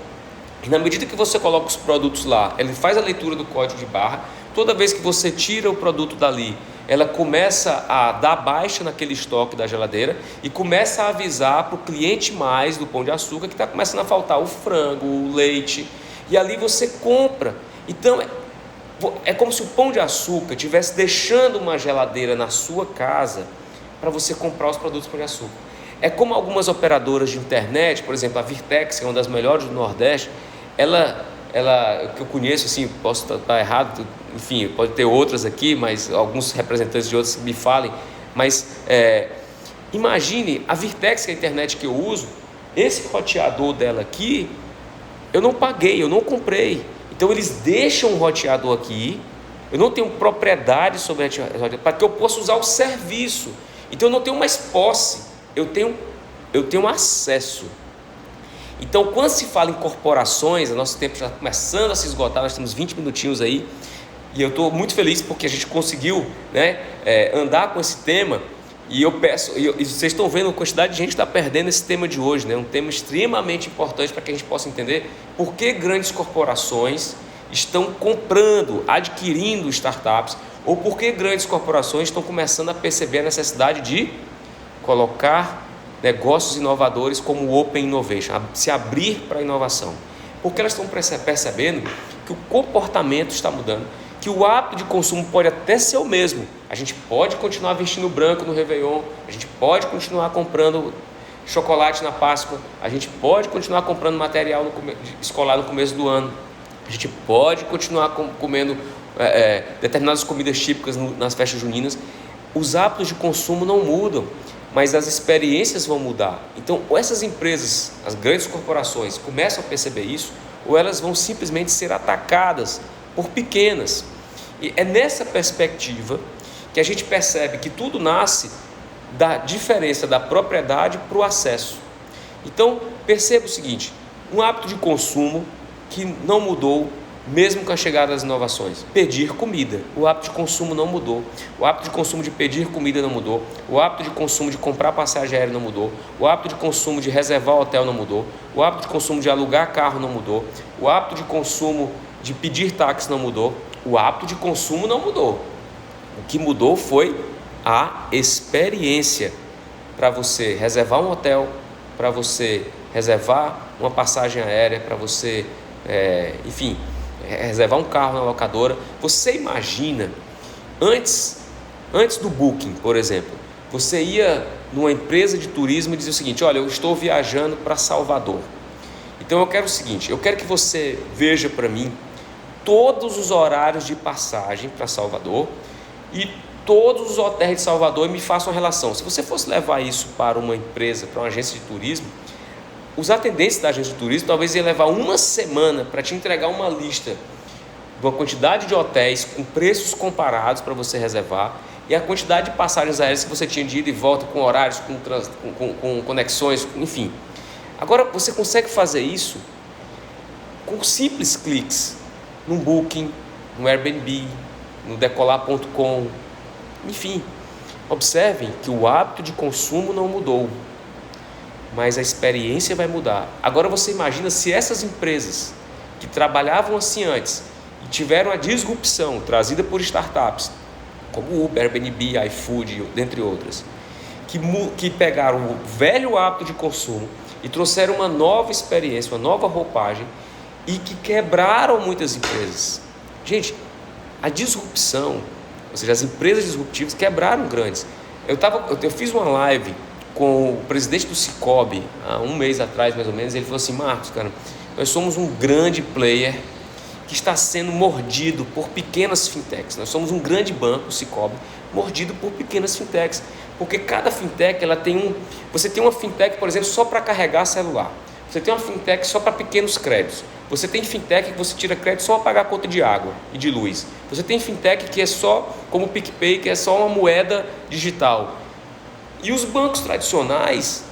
e na medida que você coloca os produtos lá, ele faz a leitura do código de barra. Toda vez que você tira o produto dali, ela começa a dar baixa naquele estoque da geladeira e começa a avisar para o cliente mais do Pão de Açúcar que está começando a faltar o frango, o leite, e ali você compra. Então é como se o Pão de Açúcar estivesse deixando uma geladeira na sua casa para você comprar os produtos do Pão de Açúcar. É como algumas operadoras de internet, por exemplo, a Virtex, que é uma das melhores do Nordeste, ela que eu conheço, assim, posso estar errado, enfim, pode ter outras aqui, mas alguns representantes de outras me falem, mas imagine a Virtex, que é a internet que eu uso, esse roteador dela aqui, eu não paguei, eu não comprei, então eles deixam o roteador aqui, eu não tenho propriedade sobre o roteador, para que eu possa usar o serviço. Então eu não tenho mais posse, eu tenho acesso. Então, quando se fala em corporações, o nosso tempo já está começando a se esgotar, nós temos 20 minutinhos aí, e eu estou muito feliz porque a gente conseguiu, né, andar com esse tema, e eu peço, e vocês estão vendo a quantidade de gente que está perdendo esse tema de hoje, né, um tema extremamente importante para que a gente possa entender por que grandes corporações estão comprando, adquirindo startups, ou por que grandes corporações estão começando a perceber a necessidade de colocar negócios inovadores como o Open Innovation, se abrir para a inovação, porque elas estão percebendo que o comportamento está mudando, que o hábito de consumo pode até ser o mesmo. A gente pode continuar vestindo branco no Réveillon, a gente pode continuar comprando chocolate na Páscoa, a gente pode continuar comprando material escolar no começo do ano, a gente pode continuar comendo determinadas comidas típicas nas festas juninas. Os hábitos de consumo não mudam, mas as experiências vão mudar. Então, ou essas empresas, as grandes corporações, começam a perceber isso, ou elas vão simplesmente ser atacadas por pequenas. E é nessa perspectiva que a gente percebe que tudo nasce da diferença da propriedade para o acesso. Então, perceba o seguinte, um hábito de consumo que não mudou, mesmo com a chegada das inovações: pedir comida. O hábito de consumo não mudou, o hábito de consumo de pedir comida não mudou, o hábito de consumo de comprar passagem aérea não mudou, o hábito de consumo de reservar hotel não mudou, o hábito de consumo de alugar carro não mudou, o hábito de consumo de pedir táxi não mudou, o hábito de consumo não mudou. O que mudou foi a experiência, para você reservar um hotel, para você reservar uma passagem aérea, para você, enfim, reservar um carro na locadora. Você imagina, antes do Booking, por exemplo, você ia numa empresa de turismo e dizer o seguinte: olha, eu estou viajando para Salvador. Então eu quero o seguinte, eu quero que você veja para mim todos os horários de passagem para Salvador e todos os hotéis de Salvador e me faça uma relação. Se você fosse levar isso para uma empresa, para uma agência de turismo, os atendentes da agência de turismo talvez iam levar uma semana para te entregar uma lista de uma quantidade de hotéis com preços comparados para você reservar e a quantidade de passagens aéreas que você tinha de ida e volta, com horários, com conexões, enfim. Agora você consegue fazer isso com simples cliques no Booking, no Airbnb, no Decolar.com, enfim. Observem que o hábito de consumo não mudou, mas a experiência vai mudar. Agora você imagina se essas empresas que trabalhavam assim antes e tiveram a disrupção trazida por startups como Uber, Airbnb, iFood, dentre outras, que pegaram o velho hábito de consumo e trouxeram uma nova experiência, uma nova roupagem e que quebraram muitas empresas. Gente, a disrupção, ou seja, as empresas disruptivas quebraram grandes. Eu fiz uma live com o presidente do Sicoob há um mês atrás, mais ou menos. Ele falou assim: Marcos, cara, nós somos um grande player que está sendo mordido por pequenas fintechs. Nós somos um grande banco, o Sicoob, mordido por pequenas fintechs, porque cada fintech você tem uma fintech, por exemplo, só para carregar celular. Você tem uma fintech só para pequenos créditos. Você tem fintech que você tira crédito só para pagar a conta de água e de luz. Você tem fintech que é só, como o PicPay, que é só uma moeda digital. E os bancos tradicionais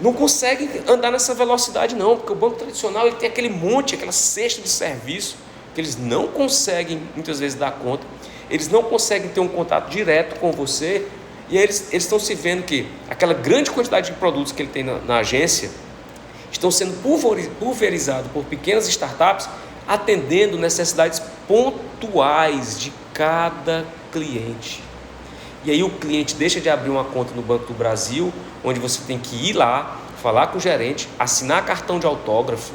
não conseguem andar nessa velocidade não, porque o banco tradicional ele tem aquele monte, aquela cesta de serviço que eles não conseguem muitas vezes dar conta, eles não conseguem ter um contato direto com você, e aí eles estão se vendo que aquela grande quantidade de produtos que ele tem na agência estão sendo pulverizados por pequenas startups, atendendo necessidades pontuais de cada cliente. E aí o cliente deixa de abrir uma conta no Banco do Brasil, onde você tem que ir lá, falar com o gerente, assinar cartão de autógrafo,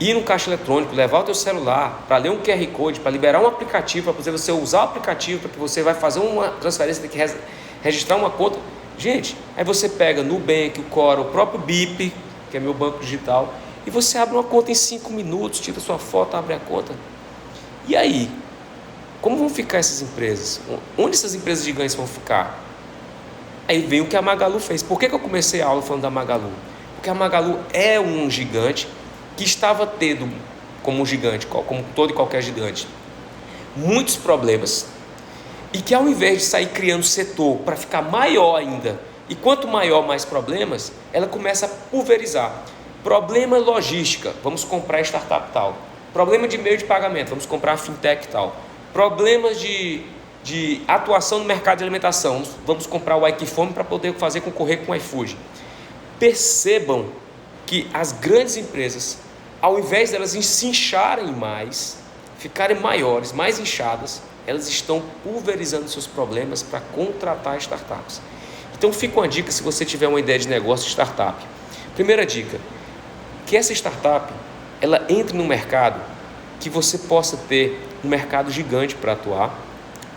ir no caixa eletrônico, levar o teu celular para ler um QR Code, para liberar um aplicativo, para você usar o aplicativo, para que você vai fazer uma transferência, tem que registrar uma conta. Gente, aí você pega Nubank, o Cora, o próprio BIP, que é meu banco digital, e você abre uma conta em 5 minutos, tira sua foto, abre a conta. E aí? Como vão ficar essas empresas? Onde essas empresas gigantes vão ficar? Aí vem o que a Magalu fez. Por que eu comecei a aula falando da Magalu? Porque a Magalu é um gigante que estava tendo, como um gigante, como todo e qualquer gigante, muitos problemas. E que ao invés de sair criando setor para ficar maior ainda, e quanto maior, mais problemas, ela começa a pulverizar. Problema logística, vamos comprar startup tal. Problema de meio de pagamento, vamos comprar fintech tal. Problemas de atuação no mercado de alimentação, vamos comprar o Equifome para poder concorrer com o iFood. Percebam que as grandes empresas, ao invés de elas se incharem mais, ficarem maiores, mais inchadas, elas estão pulverizando seus problemas para contratar startups. Então fica uma dica se você tiver uma ideia de negócio de startup. Primeira dica, que essa startup ela entre no mercado que você possa ter um mercado gigante para atuar,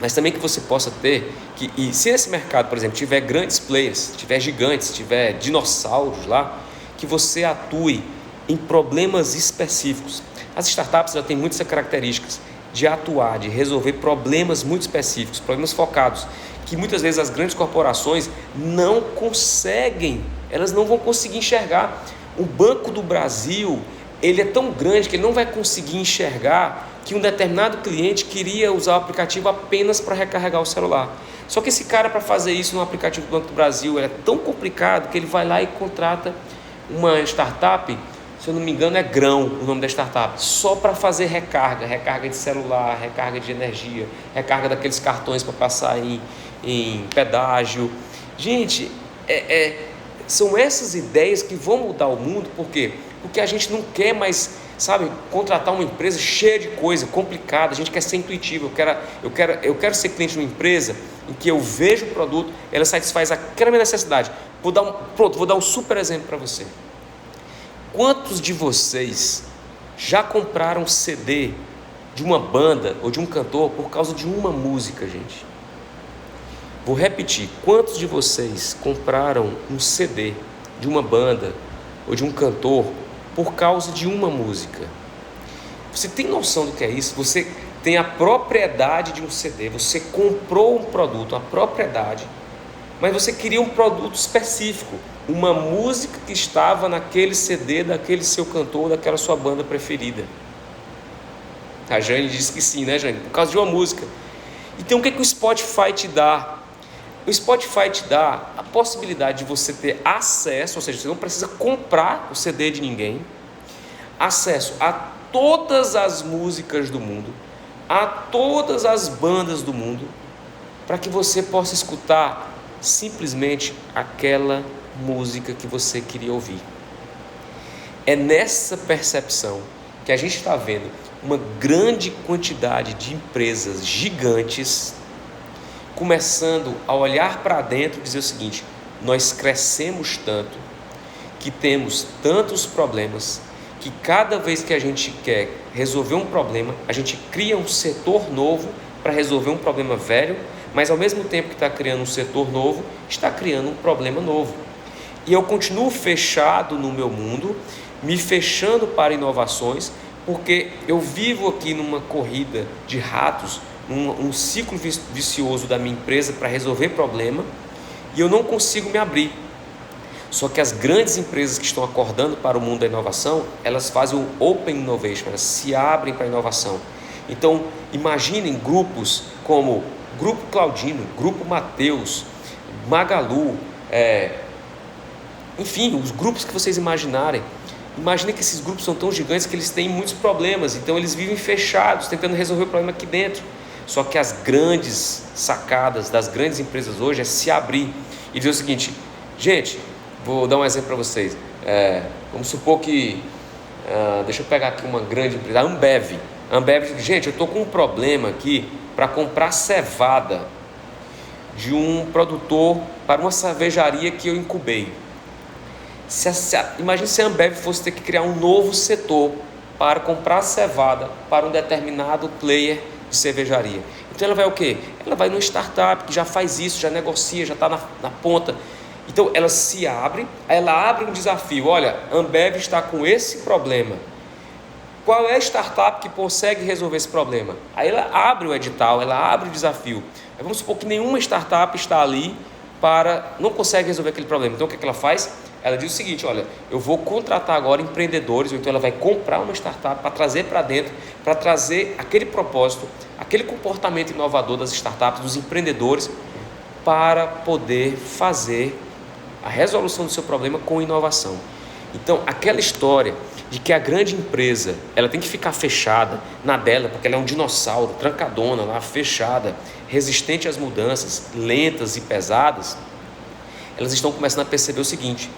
mas também que você possa ter, e se esse mercado, por exemplo, tiver grandes players, tiver gigantes, tiver dinossauros lá, que você atue em problemas específicos. As startups já têm muitas características de atuar, de resolver problemas muito específicos, problemas focados, que muitas vezes as grandes corporações não conseguem, elas não vão conseguir enxergar. O Banco do Brasil, ele é tão grande que ele não vai conseguir enxergar que um determinado cliente queria usar o aplicativo apenas para recarregar o celular. Só que esse cara, para fazer isso no aplicativo do Banco do Brasil, é tão complicado que ele vai lá e contrata uma startup, se eu não me engano é Grão o nome da startup, só para fazer recarga de celular, recarga de energia, recarga daqueles cartões para passar em pedágio. Gente, são essas ideias que vão mudar o mundo. Por quê? Porque a gente não quer mais, contratar uma empresa cheia de coisa, complicada. A gente quer ser intuitivo. Eu quero ser cliente de uma empresa em que eu vejo o produto, ela satisfaz aquela minha necessidade. Vou dar um super exemplo para você. Quantos de vocês já compraram um CD de uma banda ou de um cantor por causa de uma música, gente? Vou repetir, quantos de vocês compraram um CD de uma banda ou de um cantor por causa de uma música? Você tem noção do que é isso? Você tem a propriedade de um CD, você comprou um produto, a propriedade, mas você queria um produto específico, uma música que estava naquele CD daquele seu cantor, daquela sua banda preferida. A Jane disse que sim, né, Jane? Por causa de uma música. Então o que o Spotify te dá? O Spotify te dá a possibilidade de você ter acesso, ou seja, você não precisa comprar o CD de ninguém, acesso a todas as músicas do mundo, a todas as bandas do mundo, para que você possa escutar simplesmente aquela música que você queria ouvir. É nessa percepção que a gente está vendo uma grande quantidade de empresas gigantes começando a olhar para dentro e dizer o seguinte: nós crescemos tanto, que temos tantos problemas, que cada vez que a gente quer resolver um problema, a gente cria um setor novo para resolver um problema velho, mas ao mesmo tempo que está criando um setor novo, está criando um problema novo. E eu continuo fechado no meu mundo, me fechando para inovações, porque eu vivo aqui numa corrida de ratos, um ciclo vicioso da minha empresa para resolver problema, e eu não consigo me abrir. Só que as grandes empresas que estão acordando para o mundo da inovação, elas fazem o Open Innovation, elas se abrem para a inovação. Então, imaginem grupos como Grupo Claudino, Grupo Mateus, Magalu, enfim, os grupos que vocês imaginarem. Imaginem que esses grupos são tão gigantes que eles têm muitos problemas, então eles vivem fechados, tentando resolver o problema aqui dentro. Só que as grandes sacadas das grandes empresas hoje é se abrir e dizer o seguinte: gente, vou dar um exemplo para vocês. Vamos supor que, deixa eu pegar aqui uma grande empresa, a Ambev. Gente, eu estou com um problema aqui para comprar cevada de um produtor para uma cervejaria que eu incubei. Imagine se a Ambev fosse ter que criar um novo setor para comprar cevada para um determinado player de cervejaria. Então ela vai o quê? Ela vai numa startup que já faz isso, já negocia, já está na ponta. Então ela se abre, ela abre um desafio. Olha, a Ambev está com esse problema. Qual é a startup que consegue resolver esse problema? Aí ela abre o edital, ela abre o desafio. Aí vamos supor que nenhuma startup está ali não consegue resolver aquele problema. Então o que ela faz? Ela diz o seguinte: olha, eu vou contratar agora empreendedores, ou então ela vai comprar uma startup para trazer para dentro, para trazer aquele propósito, aquele comportamento inovador das startups, dos empreendedores, para poder fazer a resolução do seu problema com inovação. Então, aquela história de que a grande empresa ela tem que ficar fechada na dela, porque ela é um dinossauro, trancadona lá, fechada, resistente às mudanças, lentas e pesadas, elas estão começando a perceber o seguinte: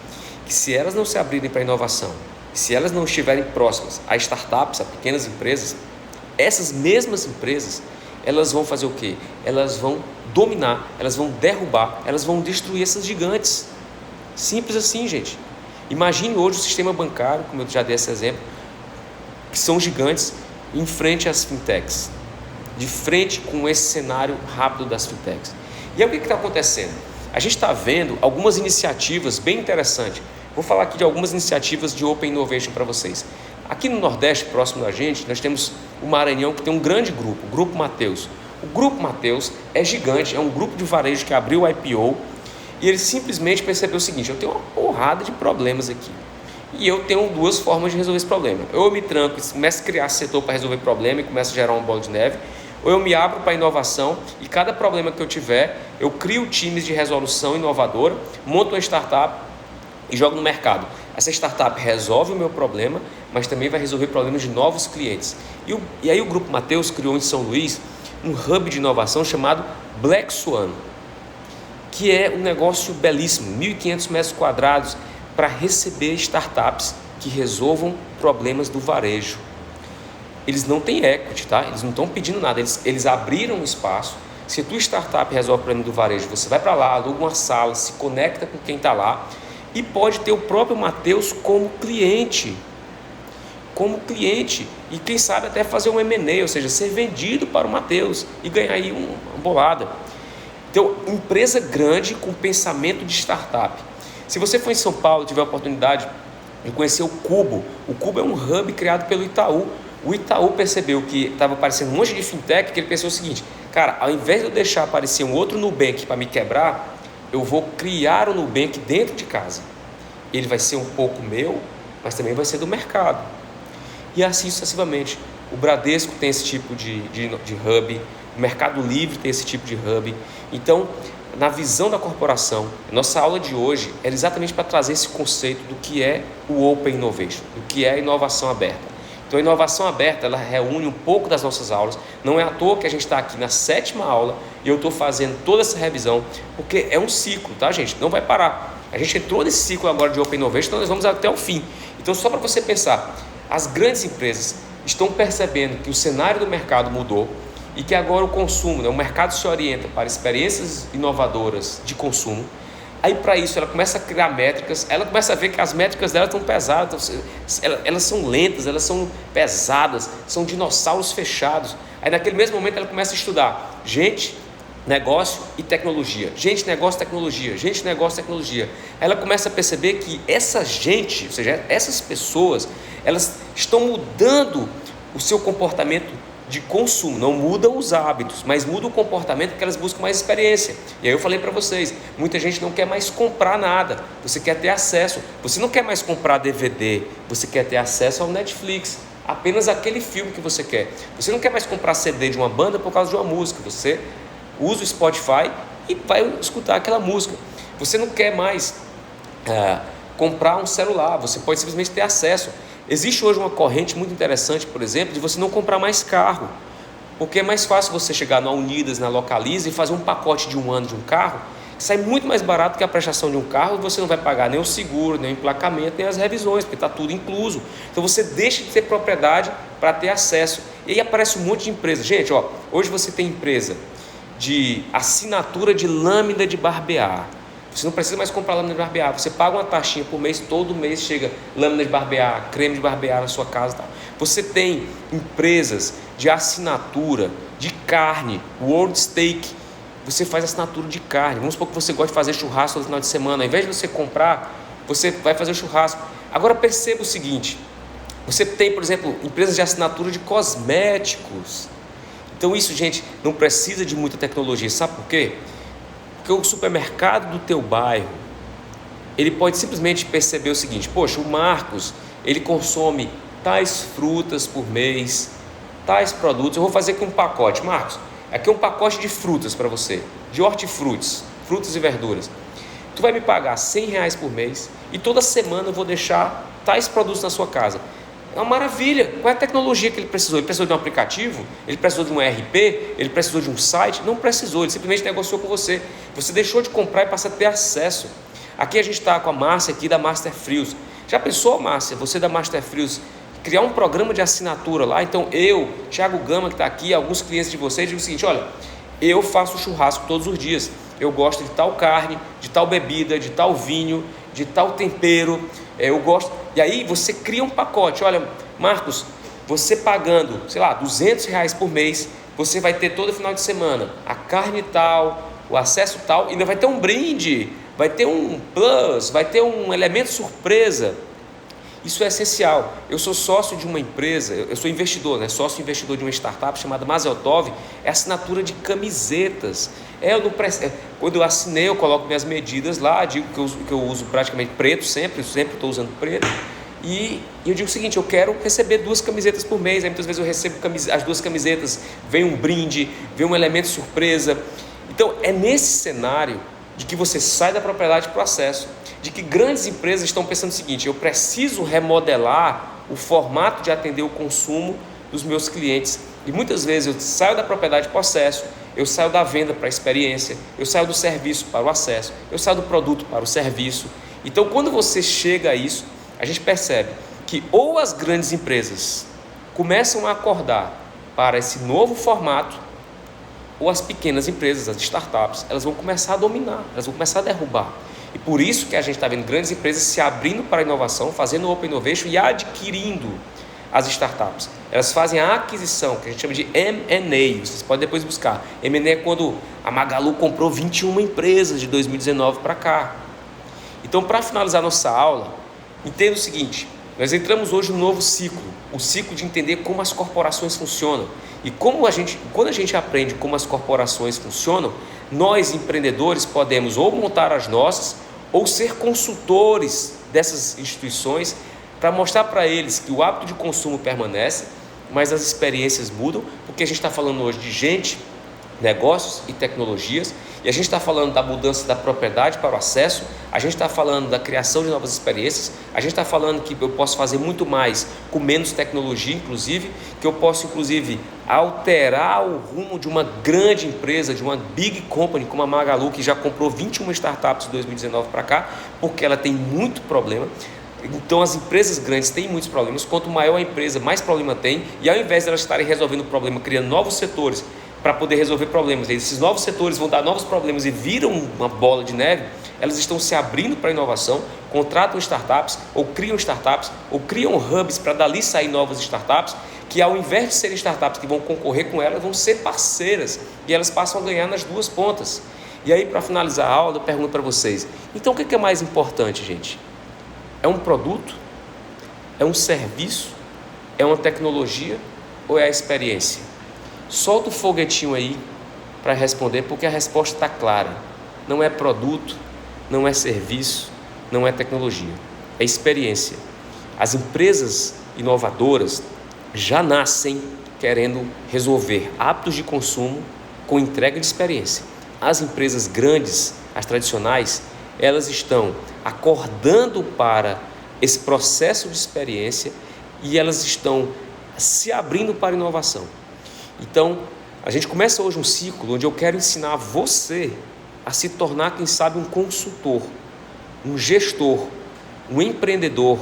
que se elas não se abrirem para a inovação, se elas não estiverem próximas a startups, a pequenas empresas, essas mesmas empresas, elas vão fazer o quê? Elas vão dominar, elas vão derrubar, elas vão destruir essas gigantes. Simples assim, gente. Imagine hoje o sistema bancário, como eu já dei esse exemplo, que são gigantes, em frente às fintechs, de frente com esse cenário rápido das fintechs. E aí o que está acontecendo? A gente está vendo algumas iniciativas bem interessantes. Vou falar aqui de algumas iniciativas de Open Innovation para vocês. Aqui no Nordeste, próximo da gente, nós temos o Maranhão, que tem um grande grupo, o Grupo Mateus. O Grupo Mateus é gigante, é um grupo de varejo que abriu o IPO, e ele simplesmente percebeu o seguinte: eu tenho uma porrada de problemas aqui, e eu tenho duas formas de resolver esse problema. Ou eu me tranco e começo a criar setor para resolver problema e começo a gerar uma bola de neve, ou eu me abro para a inovação e cada problema que eu tiver, eu crio times de resolução inovadora, monto uma startup e jogo no mercado. Essa startup resolve o meu problema, mas também vai resolver problemas de novos clientes. E aí o Grupo Mateus criou em São Luís um hub de inovação chamado Black Swan, que é um negócio belíssimo, 1.500 metros quadrados, para receber startups que resolvam problemas do varejo. Eles não têm equity, tá? Eles não estão pedindo nada, eles abriram um espaço. Se a tua startup resolve o problema do varejo, você vai para lá, aluga uma sala, se conecta com quem está lá e pode ter o próprio Mateus como cliente, e quem sabe até fazer um M&A, ou seja, ser vendido para o Mateus e ganhar aí uma bolada. Então, empresa grande com pensamento de startup. Se você for em São Paulo e tiver a oportunidade de conhecer o Cubo é um hub criado pelo Itaú. O Itaú percebeu que estava aparecendo um monte de fintech, que ele pensou o seguinte: cara, ao invés de eu deixar aparecer um outro Nubank para me quebrar, eu vou criar o Nubank dentro de casa. Ele vai ser um pouco meu, mas também vai ser do mercado. E assim sucessivamente. O Bradesco tem esse tipo de hub, o Mercado Livre tem esse tipo de hub. Então, na visão da corporação, nossa aula de hoje é exatamente para trazer esse conceito do que é o Open Innovation, do que é a inovação aberta. Então, a inovação aberta, ela reúne um pouco das nossas aulas. Não é à toa que a gente está aqui na 7ª aula e eu estou fazendo toda essa revisão, porque é um ciclo, tá, gente? Não vai parar. A gente entrou nesse ciclo agora de Open Innovation, então nós vamos até o fim. Então, só para você pensar, as grandes empresas estão percebendo que o cenário do mercado mudou e que agora o consumo, o mercado se orienta para experiências inovadoras de consumo. Aí, para isso, ela começa a criar métricas, ela começa a ver que as métricas dela estão pesadas, elas são lentas, elas são pesadas, são dinossauros fechados. Aí, naquele mesmo momento, ela começa a estudar gente, negócio e tecnologia. Gente, negócio, tecnologia. Gente, negócio, tecnologia. Aí ela começa a perceber que essa gente, ou seja, essas pessoas, elas estão mudando o seu comportamento de consumo, não mudam os hábitos, mas muda o comportamento porque elas buscam mais experiência. E aí eu falei para vocês, muita gente não quer mais comprar nada, você quer ter acesso, você não quer mais comprar DVD, você quer ter acesso ao Netflix, apenas aquele filme que você quer. Você não quer mais comprar CD de uma banda por causa de uma música, você usa o Spotify e vai escutar aquela música. Você não quer mais comprar um celular, você pode simplesmente ter acesso. Existe hoje uma corrente muito interessante, por exemplo, de você não comprar mais carro, porque é mais fácil você chegar na Unidas, na Localiza e fazer um pacote de um ano de um carro, que sai muito mais barato que a prestação de um carro, e você não vai pagar nem o seguro, nem o emplacamento, nem as revisões, porque está tudo incluso. Então você deixa de ter propriedade para ter acesso. E aí aparece um monte de empresa. Gente, hoje você tem empresa de assinatura de lâmina de barbear. Você não precisa mais comprar lâmina de barbear, você paga uma taxinha por mês, todo mês chega lâmina de barbear, creme de barbear na sua casa e tal. Você tem empresas de assinatura de carne, World Steak, você faz assinatura de carne. Vamos supor que você gosta de fazer churrasco no final de semana, ao invés de você comprar, você vai fazer churrasco. Agora perceba o seguinte, você tem, por exemplo, empresas de assinatura de cosméticos. Então isso, gente, não precisa de muita tecnologia, sabe por quê? Porque o supermercado do teu bairro, ele pode simplesmente perceber o seguinte: poxa, o Marcos, ele consome tais frutas por mês, tais produtos, eu vou fazer aqui um pacote. Marcos, aqui é um pacote de frutas para você, de hortifrutis, frutas e verduras. Tu vai me pagar R$100 por mês e toda semana eu vou deixar tais produtos na sua casa. É uma maravilha. Qual é a tecnologia que ele precisou? Ele precisou de um aplicativo? Ele precisou de um ERP? Ele precisou de um site? Não precisou, ele simplesmente negociou com você. Você deixou de comprar e passa a ter acesso. Aqui a gente está com a Márcia aqui da Master Frios. Já pensou, Márcia, você da Master Frios, criar um programa de assinatura lá? Então eu, Thiago Gama, que está aqui, alguns clientes de vocês, digo o seguinte: olha, eu faço churrasco todos os dias. Eu gosto de tal carne, de tal bebida, de tal vinho, de tal tempero, eu gosto. E aí você cria um pacote. Olha, Marcos, você pagando, sei lá, R$200 por mês, você vai ter todo final de semana a carne tal, o acesso tal, e ainda vai ter um brinde, vai ter um plus, vai ter um elemento surpresa. Isso é essencial. Eu sou sócio de uma empresa, eu sou investidor, né? Sócio investidor de uma startup chamada Mazeltov, é assinatura de camisetas. Quando eu assinei, eu coloco minhas medidas lá, digo que eu uso praticamente preto sempre estou usando preto. E eu digo o seguinte: eu quero receber 2 camisetas por mês. Aí muitas vezes eu recebo as 2 camisetas, vem um brinde, vem um elemento surpresa. Então é nesse cenário de que você sai da propriedade para o acesso, de que grandes empresas estão pensando o seguinte: eu preciso remodelar o formato de atender o consumo dos meus clientes. E muitas vezes eu saio da propriedade para o acesso, eu saio da venda para a experiência, eu saio do serviço para o acesso, eu saio do produto para o serviço. Então, quando você chega a isso, a gente percebe que ou as grandes empresas começam a acordar para esse novo formato, ou as pequenas empresas, as startups, elas vão começar a dominar, elas vão começar a derrubar. E por isso que a gente está vendo grandes empresas se abrindo para a inovação, fazendo Open Innovation e adquirindo as startups? Elas fazem a aquisição, que a gente chama de M&A, vocês podem depois buscar. M&A é quando a Magalu comprou 21 empresas de 2019 para cá. Então, para finalizar nossa aula, entenda o seguinte: nós entramos hoje num novo ciclo, o ciclo de entender como as corporações funcionam. E quando a gente aprende como as corporações funcionam, nós empreendedores podemos ou montar as nossas, ou ser consultores dessas instituições para mostrar para eles que o hábito de consumo permanece, mas as experiências mudam, porque a gente está falando hoje de gente, negócios e tecnologias, e a gente está falando da mudança da propriedade para o acesso, a gente está falando da criação de novas experiências, a gente está falando que eu posso fazer muito mais com menos tecnologia, inclusive, que eu posso, inclusive, alterar o rumo de uma grande empresa, de uma big company como a Magalu, que já comprou 21 startups de 2019 para cá, porque ela tem muito problema. Então as empresas grandes têm muitos problemas, quanto maior a empresa, mais problema tem, e ao invés de elas estarem resolvendo o problema, criando novos setores para poder resolver problemas, e esses novos setores vão dar novos problemas e viram uma bola de neve, elas estão se abrindo para a inovação, contratam startups, ou criam hubs para dali sair novas startups, que ao invés de serem startups que vão concorrer com elas, vão ser parceiras, e elas passam a ganhar nas duas pontas. E aí, para finalizar a aula, eu pergunto para vocês, então o que é mais importante, gente? É um produto? É um serviço? É uma tecnologia? Ou é a experiência? Solta o foguetinho aí para responder, porque a resposta está clara. Não é produto, não é serviço, não é tecnologia. É experiência. As empresas inovadoras já nascem querendo resolver hábitos de consumo com entrega de experiência. As empresas grandes, as tradicionais, elas estão acordando para esse processo de experiência e elas estão se abrindo para a inovação. Então, a gente começa hoje um ciclo onde eu quero ensinar você a se tornar, quem sabe, um consultor, um gestor, um empreendedor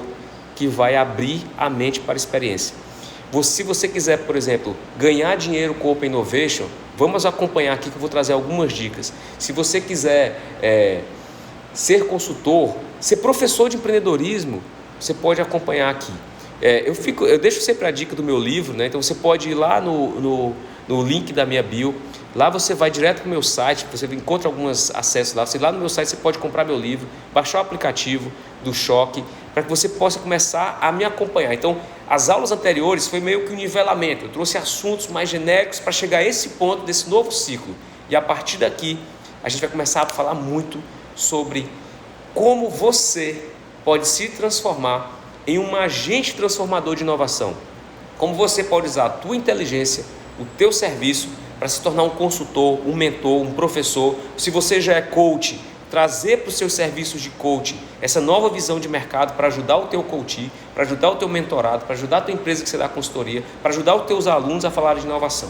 que vai abrir a mente para a experiência. Se você quiser, por exemplo, ganhar dinheiro com Open Innovation, vamos acompanhar aqui que eu vou trazer algumas dicas. Se você quiser ser consultor, ser professor de empreendedorismo, você pode acompanhar aqui. Eu deixo sempre a dica do meu livro, né? Então você pode ir lá no link da minha bio, lá você vai direto para o meu site, você encontra alguns acessos lá, lá no meu site você pode comprar meu livro, baixar o aplicativo do Choque, para que você possa começar a me acompanhar. Então, as aulas anteriores foi meio que um nivelamento, eu trouxe assuntos mais genéricos para chegar a esse ponto desse novo ciclo, e a partir daqui a gente vai começar a falar muito sobre como você pode se transformar em um agente transformador de inovação. Como você pode usar a tua inteligência, o teu serviço, para se tornar um consultor, um mentor, um professor. Se você já é coach, trazer para os seus serviços de coaching essa nova visão de mercado para ajudar o teu coach, para ajudar o teu mentorado, para ajudar a tua empresa que você dá consultoria, para ajudar os teus alunos a falar de inovação.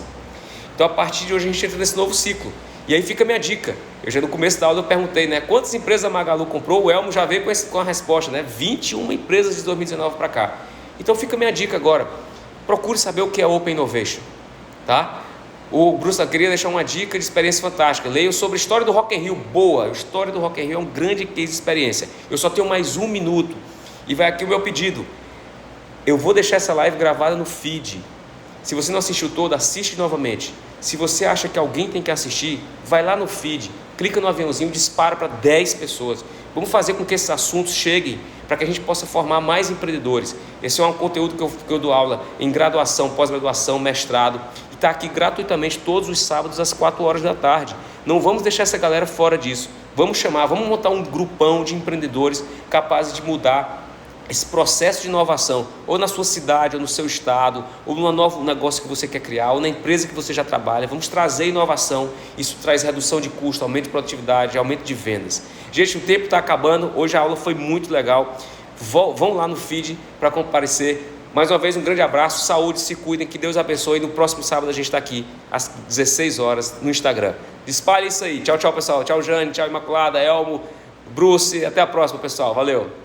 Então, a partir de hoje, a gente entra nesse novo ciclo. E aí fica a minha dica. Eu já no começo da aula eu perguntei, né? Quantas empresas a Magalu comprou? O Elmo já veio com a resposta, né? 21 empresas de 2019 para cá. Então fica a minha dica agora. Procure saber o que é Open Innovation, tá? O Bruce queria deixar uma dica de experiência fantástica. Leia sobre a história do Rock in Rio. Boa! A história do Rock in Rio é um grande case de experiência. Eu só tenho mais 1 minuto. E vai aqui o meu pedido. Eu vou deixar essa live gravada no feed. Se você não assistiu toda, assiste novamente. Se você acha que alguém tem que assistir, vai lá no feed, clica no aviãozinho, dispara para 10 pessoas. Vamos fazer com que esses assuntos cheguem para que a gente possa formar mais empreendedores. Esse é um conteúdo que eu dou aula em graduação, pós-graduação, mestrado. E está aqui gratuitamente todos os sábados às 4 horas da tarde. Não vamos deixar essa galera fora disso. Vamos montar um grupão de empreendedores capazes de mudar esse processo de inovação, ou na sua cidade, ou no seu estado, ou no novo negócio que você quer criar, ou na empresa que você já trabalha. Vamos trazer inovação. Isso traz redução de custo, aumento de produtividade, aumento de vendas. Gente, o tempo está acabando. Hoje a aula foi muito legal. Vão lá no feed para comparecer. Mais uma vez, um grande abraço, saúde, se cuidem, que Deus abençoe. No próximo sábado a gente está aqui às 16 horas no Instagram. Espalhe isso aí. Tchau, tchau, pessoal. Tchau, Jane. Tchau, Imaculada, Elmo, Bruce. Até a próxima, pessoal. Valeu.